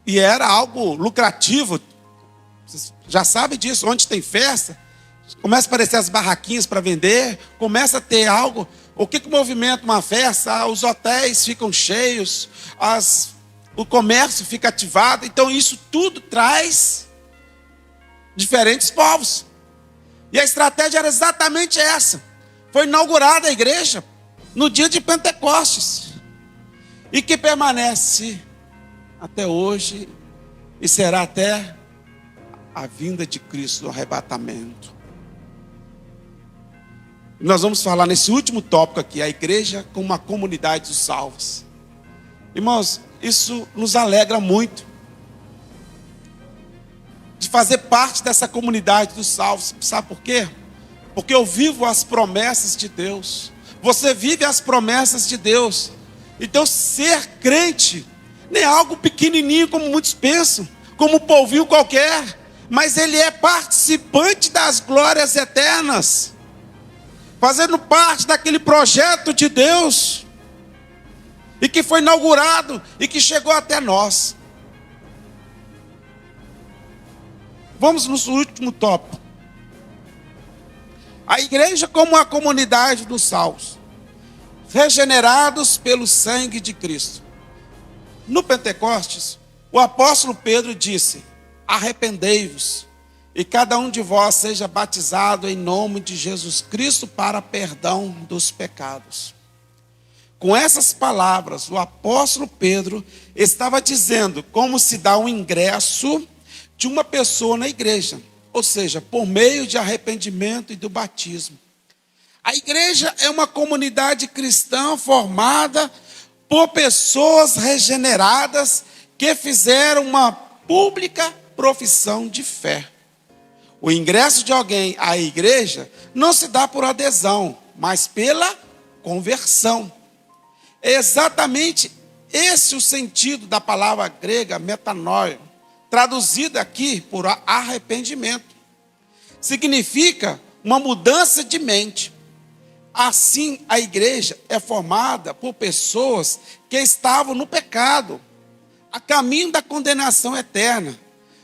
E era algo lucrativo. Vocês já sabem disso. Onde tem festa, começa a aparecer as barraquinhas para vender. Começa a ter algo. O que movimenta uma festa? Os hotéis ficam cheios. O comércio fica ativado. Então isso tudo traz diferentes povos. E a estratégia era exatamente essa. Foi inaugurada a igreja no dia de Pentecostes. E que permanece até hoje e será até a vinda de Cristo, o arrebatamento. Nós vamos falar nesse último tópico aqui, a igreja como uma comunidade dos salvos. Irmãos, isso nos alegra muito de fazer parte dessa comunidade dos salvos. Sabe por quê? Porque eu vivo as promessas de Deus. Você vive as promessas de Deus. Então ser crente não é algo pequenininho como muitos pensam, como um polvinho qualquer, mas ele é participante das glórias eternas, fazendo parte daquele projeto de Deus, e que foi inaugurado, e que chegou até nós. Vamos no último tópico. A igreja como a comunidade dos salvos, regenerados pelo sangue de Cristo. No Pentecostes, o apóstolo Pedro disse: arrependei-vos, e cada um de vós seja batizado em nome de Jesus Cristo para perdão dos pecados. Com essas palavras, o apóstolo Pedro estava dizendo como se dá um ingresso de uma pessoa na igreja, ou seja, por meio de arrependimento e do batismo. A igreja é uma comunidade cristã formada por pessoas regeneradas que fizeram uma pública profissão de fé. O ingresso de alguém à igreja não se dá por adesão, mas pela conversão. É exatamente esse o sentido da palavra grega metanoia, traduzida aqui por arrependimento. Significa uma mudança de mente. Assim, a igreja é formada por pessoas que estavam no pecado, a caminho da condenação eterna,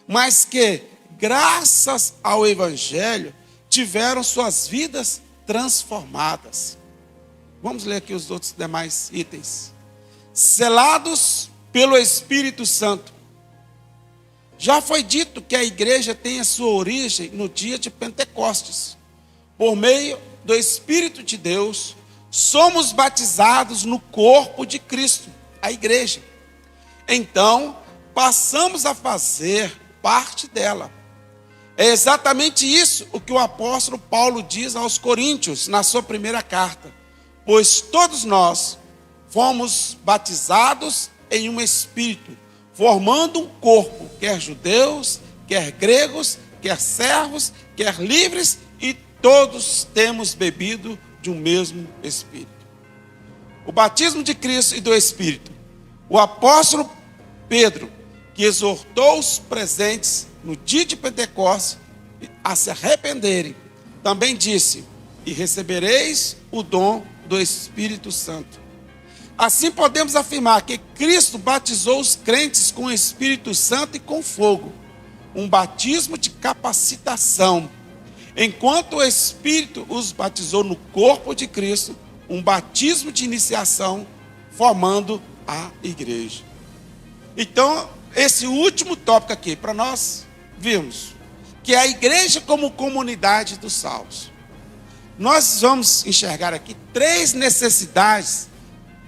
mas que, graças ao Evangelho, tiveram suas vidas transformadas. Vamos ler aqui os outros demais itens. Selados pelo Espírito Santo. Já foi dito que a igreja tem a sua origem no dia de Pentecostes. Por meio do Espírito de Deus, somos batizados no corpo de Cristo, a igreja. Então, passamos a fazer parte dela. É exatamente isso o que o apóstolo Paulo diz aos Coríntios, na sua primeira carta. Pois todos nós fomos batizados em um Espírito, formando um corpo, quer judeus, quer gregos, quer servos, quer livres, e todos temos bebido de um mesmo Espírito. O batismo de Cristo e do Espírito. O apóstolo Pedro, que exortou os presentes no dia de Pentecostes a se arrependerem, também disse: e recebereis o dom do Espírito Santo. Assim podemos afirmar que Cristo batizou os crentes com o Espírito Santo e com fogo, um batismo de capacitação, enquanto o Espírito os batizou no corpo de Cristo, um batismo de iniciação, formando a igreja. Então, esse último tópico aqui, para nós vermos, que é a igreja como comunidade dos salvos. Nós vamos enxergar aqui 3 necessidades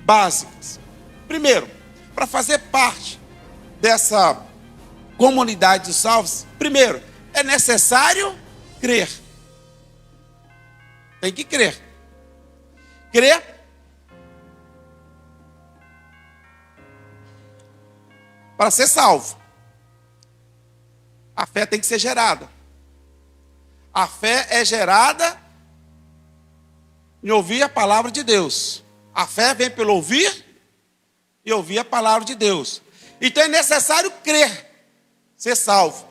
básicas. Primeiro, para fazer parte dessa comunidade dos salvos, primeiro, é necessário crer. Tem que crer. Crer para ser salvo. A fé tem que ser gerada. A fé é gerada em ouvir a palavra de Deus. A fé vem pelo ouvir e ouvir a palavra de Deus. Então é necessário crer. ser salvo.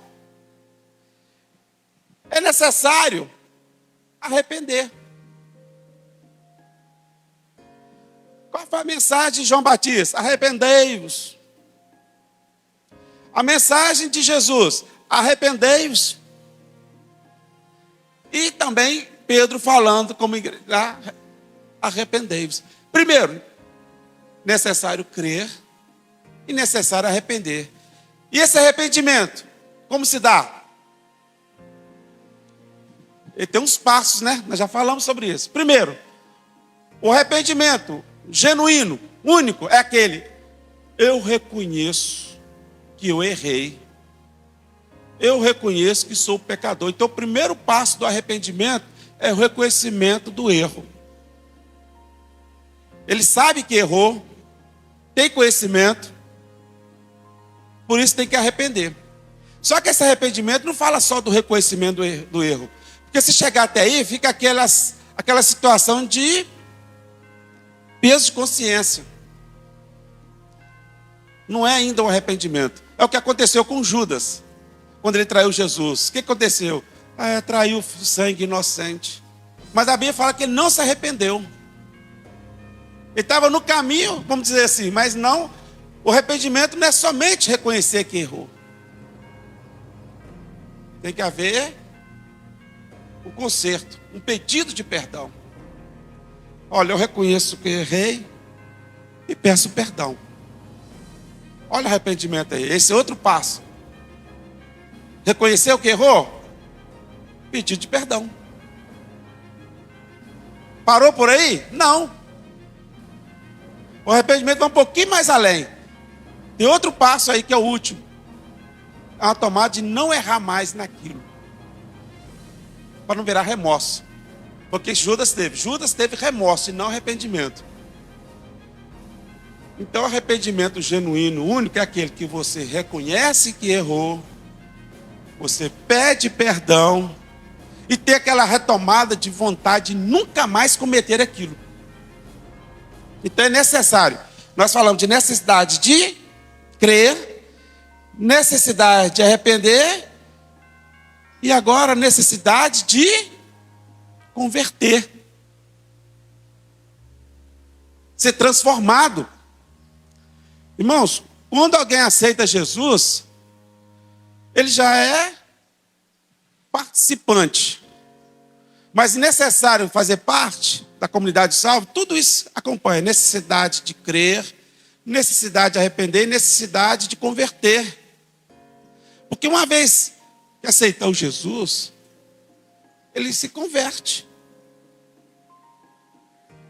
É necessário arrepender. Qual foi a mensagem de João Batista? Arrependei-vos. A mensagem de Jesus, arrependei-vos. E também Pedro falando como igreja, arrependei-vos. Primeiro, necessário crer e necessário arrepender. E esse arrependimento, como se dá? Ele tem uns passos, né? Nós já falamos sobre isso. Primeiro, o arrependimento genuíno, único, é aquele: eu reconheço que eu errei. Eu reconheço que sou pecador. Então, o primeiro passo do arrependimento é o reconhecimento do erro. Ele sabe que errou, tem conhecimento, por isso tem que arrepender. Só que esse arrependimento não fala só do reconhecimento do erro. Porque se chegar até aí, fica aquela situação de peso de consciência. Não é ainda um arrependimento. É o que aconteceu com Judas, quando ele traiu Jesus. O que aconteceu? Traiu sangue inocente. Mas a Bíblia fala que ele não se arrependeu. Ele estava no caminho, vamos dizer assim, mas não. O arrependimento não é somente reconhecer que errou. Tem que haver um conserto, um pedido de perdão. Olha, eu reconheço que errei e peço perdão. Olha o arrependimento aí, esse é outro passo. Reconheceu que errou? Pedido de perdão. Parou por aí? Não. O arrependimento vai um pouquinho mais além. Tem outro passo aí que é o último. É uma tomada de não errar mais naquilo. Para não virar remorso. Porque Judas teve remorso e não arrependimento. Então, o arrependimento genuíno, único, é aquele que você reconhece que errou, você pede perdão e tem aquela retomada de vontade de nunca mais cometer aquilo. Então é necessário. Nós falamos de necessidade de crer, necessidade de arrepender e agora necessidade de converter. Ser transformado. Irmãos, quando alguém aceita Jesus, ele já é participante. Mas é necessário fazer parte da comunidade salva, tudo isso acompanha. Necessidade de crer, necessidade de arrepender, necessidade de converter. Porque uma vez que aceitou Jesus, ele se converte.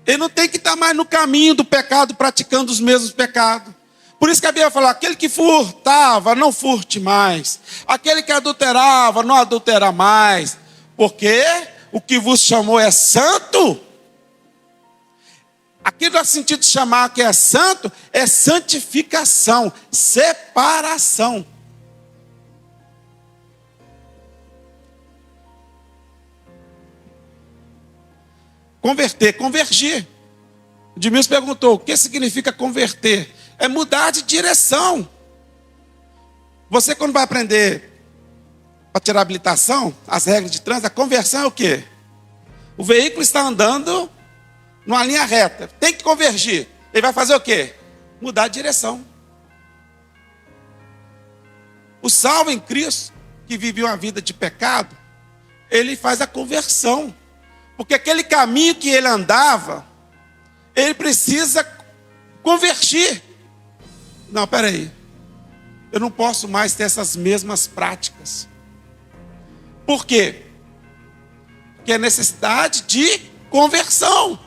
Ele não tem que estar mais no caminho do pecado, praticando os mesmos pecados. Por isso que a Bíblia fala: aquele que furtava, não furte mais. Aquele que adulterava, não adultera mais. Porque o que vos chamou é santo. Aqui no sentido de chamar que é santo, é santificação, separação. Converter, convergir. O Edmilson perguntou: o que significa converter? É mudar de direção. Você, quando vai aprender para tirar habilitação, as regras de trânsito, a conversão é o quê? O veículo está andando numa linha reta, tem que convergir. Ele vai fazer o quê? Mudar de direção. O salvo em Cristo, que viveu uma vida de pecado, ele faz a conversão. Porque aquele caminho que ele andava, ele precisa convergir. Não, peraí. Eu não posso mais ter essas mesmas práticas. Por quê? Porque é necessidade de conversão.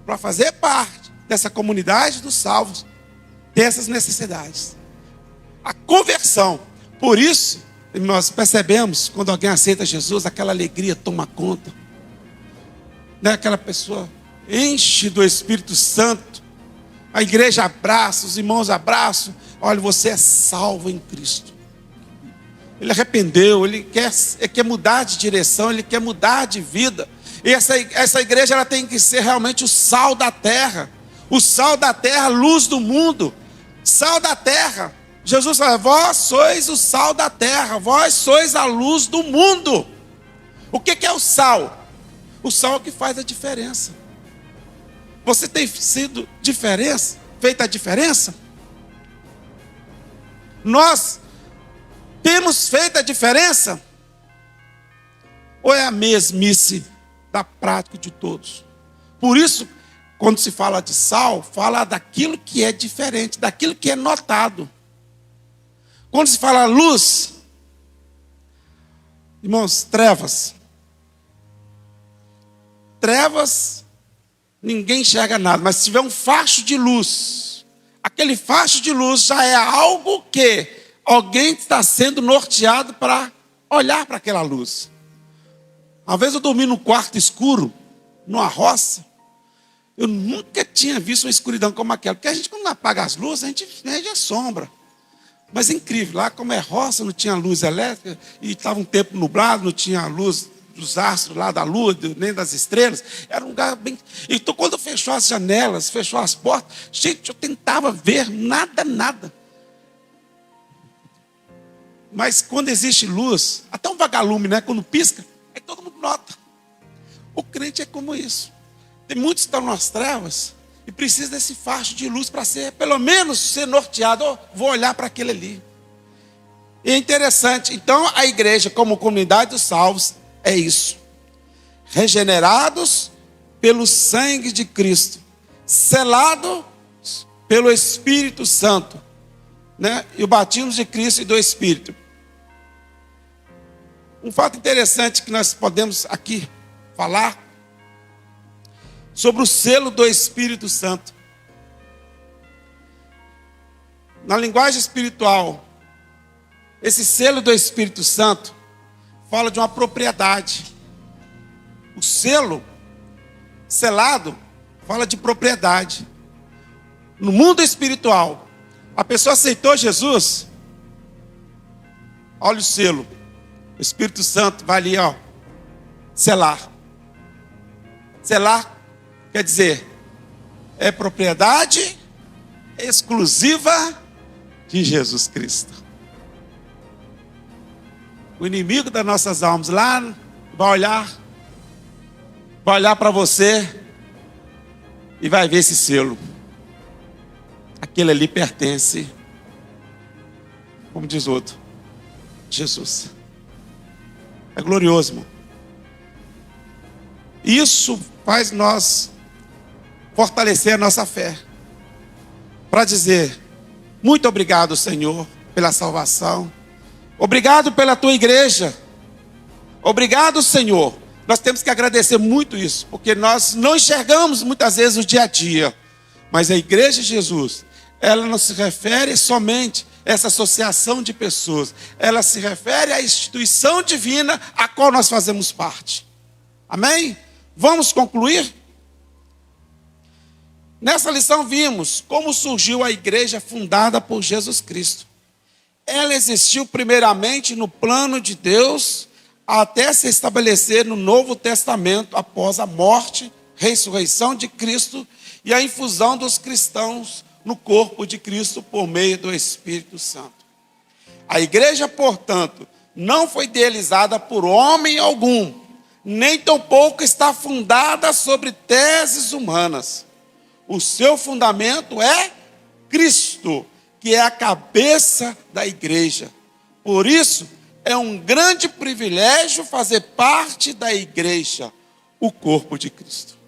Para fazer parte dessa comunidade dos salvos, tem essas necessidades. A conversão. Por isso, nós percebemos, quando alguém aceita Jesus, aquela alegria toma conta. Né? Aquela pessoa enche do Espírito Santo. A igreja abraça, os irmãos abraçam. Olha, você é salvo em Cristo. Ele arrependeu, ele quer mudar de direção, ele quer mudar de vida. E essa igreja ela tem que ser realmente o sal da terra. O sal da terra, luz do mundo. Sal da terra. Jesus fala: vós sois o sal da terra, vós sois a luz do mundo. O que é o sal? O sal é o que faz a diferença. Você tem sido feita a diferença? Nós temos feito a diferença? Ou é a mesmice da prática de todos? Por isso, quando se fala de sal, fala daquilo que é diferente, daquilo que é notado. Quando se fala luz, irmãos, trevas, ninguém enxerga nada, mas se tiver um facho de luz, aquele facho de luz já é algo que alguém está sendo norteado para olhar para aquela luz. Uma vez eu dormi num quarto escuro, numa roça. Eu nunca tinha visto uma escuridão como aquela. Porque a gente, quando apaga as luzes, a gente é sombra. Mas é incrível, lá como é roça, não tinha luz elétrica, e estava um tempo nublado, não tinha luz dos astros lá da lua, nem das estrelas. Era um lugar bem... Então, quando fechou as janelas, fechou as portas, gente, eu tentava ver nada. Mas quando existe luz, até um vagalume, né? Quando pisca, aí todo mundo nota. O crente é como isso. Tem muitos que estão nas trevas e precisa desse facho de luz para ser, pelo menos, ser norteado. Oh, vou olhar para aquele ali. E é interessante. Então, a igreja, como comunidade dos salvos, é isso. Regenerados pelo sangue de Cristo, selados pelo Espírito Santo, né? E o batismo de Cristo e do Espírito. Um fato interessante que nós podemos aqui falar sobre o selo do Espírito Santo. Na linguagem espiritual, esse selo do Espírito Santo fala de uma propriedade. O selo, selado, fala de propriedade. No mundo espiritual, a pessoa aceitou Jesus, olha o selo. O Espírito Santo vai ali, ó, selar. Selar quer dizer, é propriedade exclusiva de Jesus Cristo. O inimigo das nossas almas lá vai olhar para você e vai ver esse selo. Aquele ali pertence, como diz outro, Jesus. É glorioso, irmão. Isso faz nós fortalecer a nossa fé. Para dizer, muito obrigado, Senhor, pela salvação. Obrigado pela tua igreja. Obrigado, Senhor. Nós temos que agradecer muito isso, porque nós não enxergamos muitas vezes o dia a dia. Mas a igreja de Jesus, ela não se refere somente a essa associação de pessoas. Ela se refere à instituição divina a qual nós fazemos parte. Amém? Vamos concluir? Nessa lição vimos como surgiu a igreja fundada por Jesus Cristo. Ela existiu primeiramente no plano de Deus, até se estabelecer no Novo Testamento, após a morte, ressurreição de Cristo e a infusão dos cristãos no corpo de Cristo por meio do Espírito Santo. A igreja, portanto, não foi idealizada por homem algum, nem tampouco está fundada sobre teses humanas. O seu fundamento é Cristo, que é a cabeça da igreja. Por isso, é um grande privilégio fazer parte da igreja, o corpo de Cristo.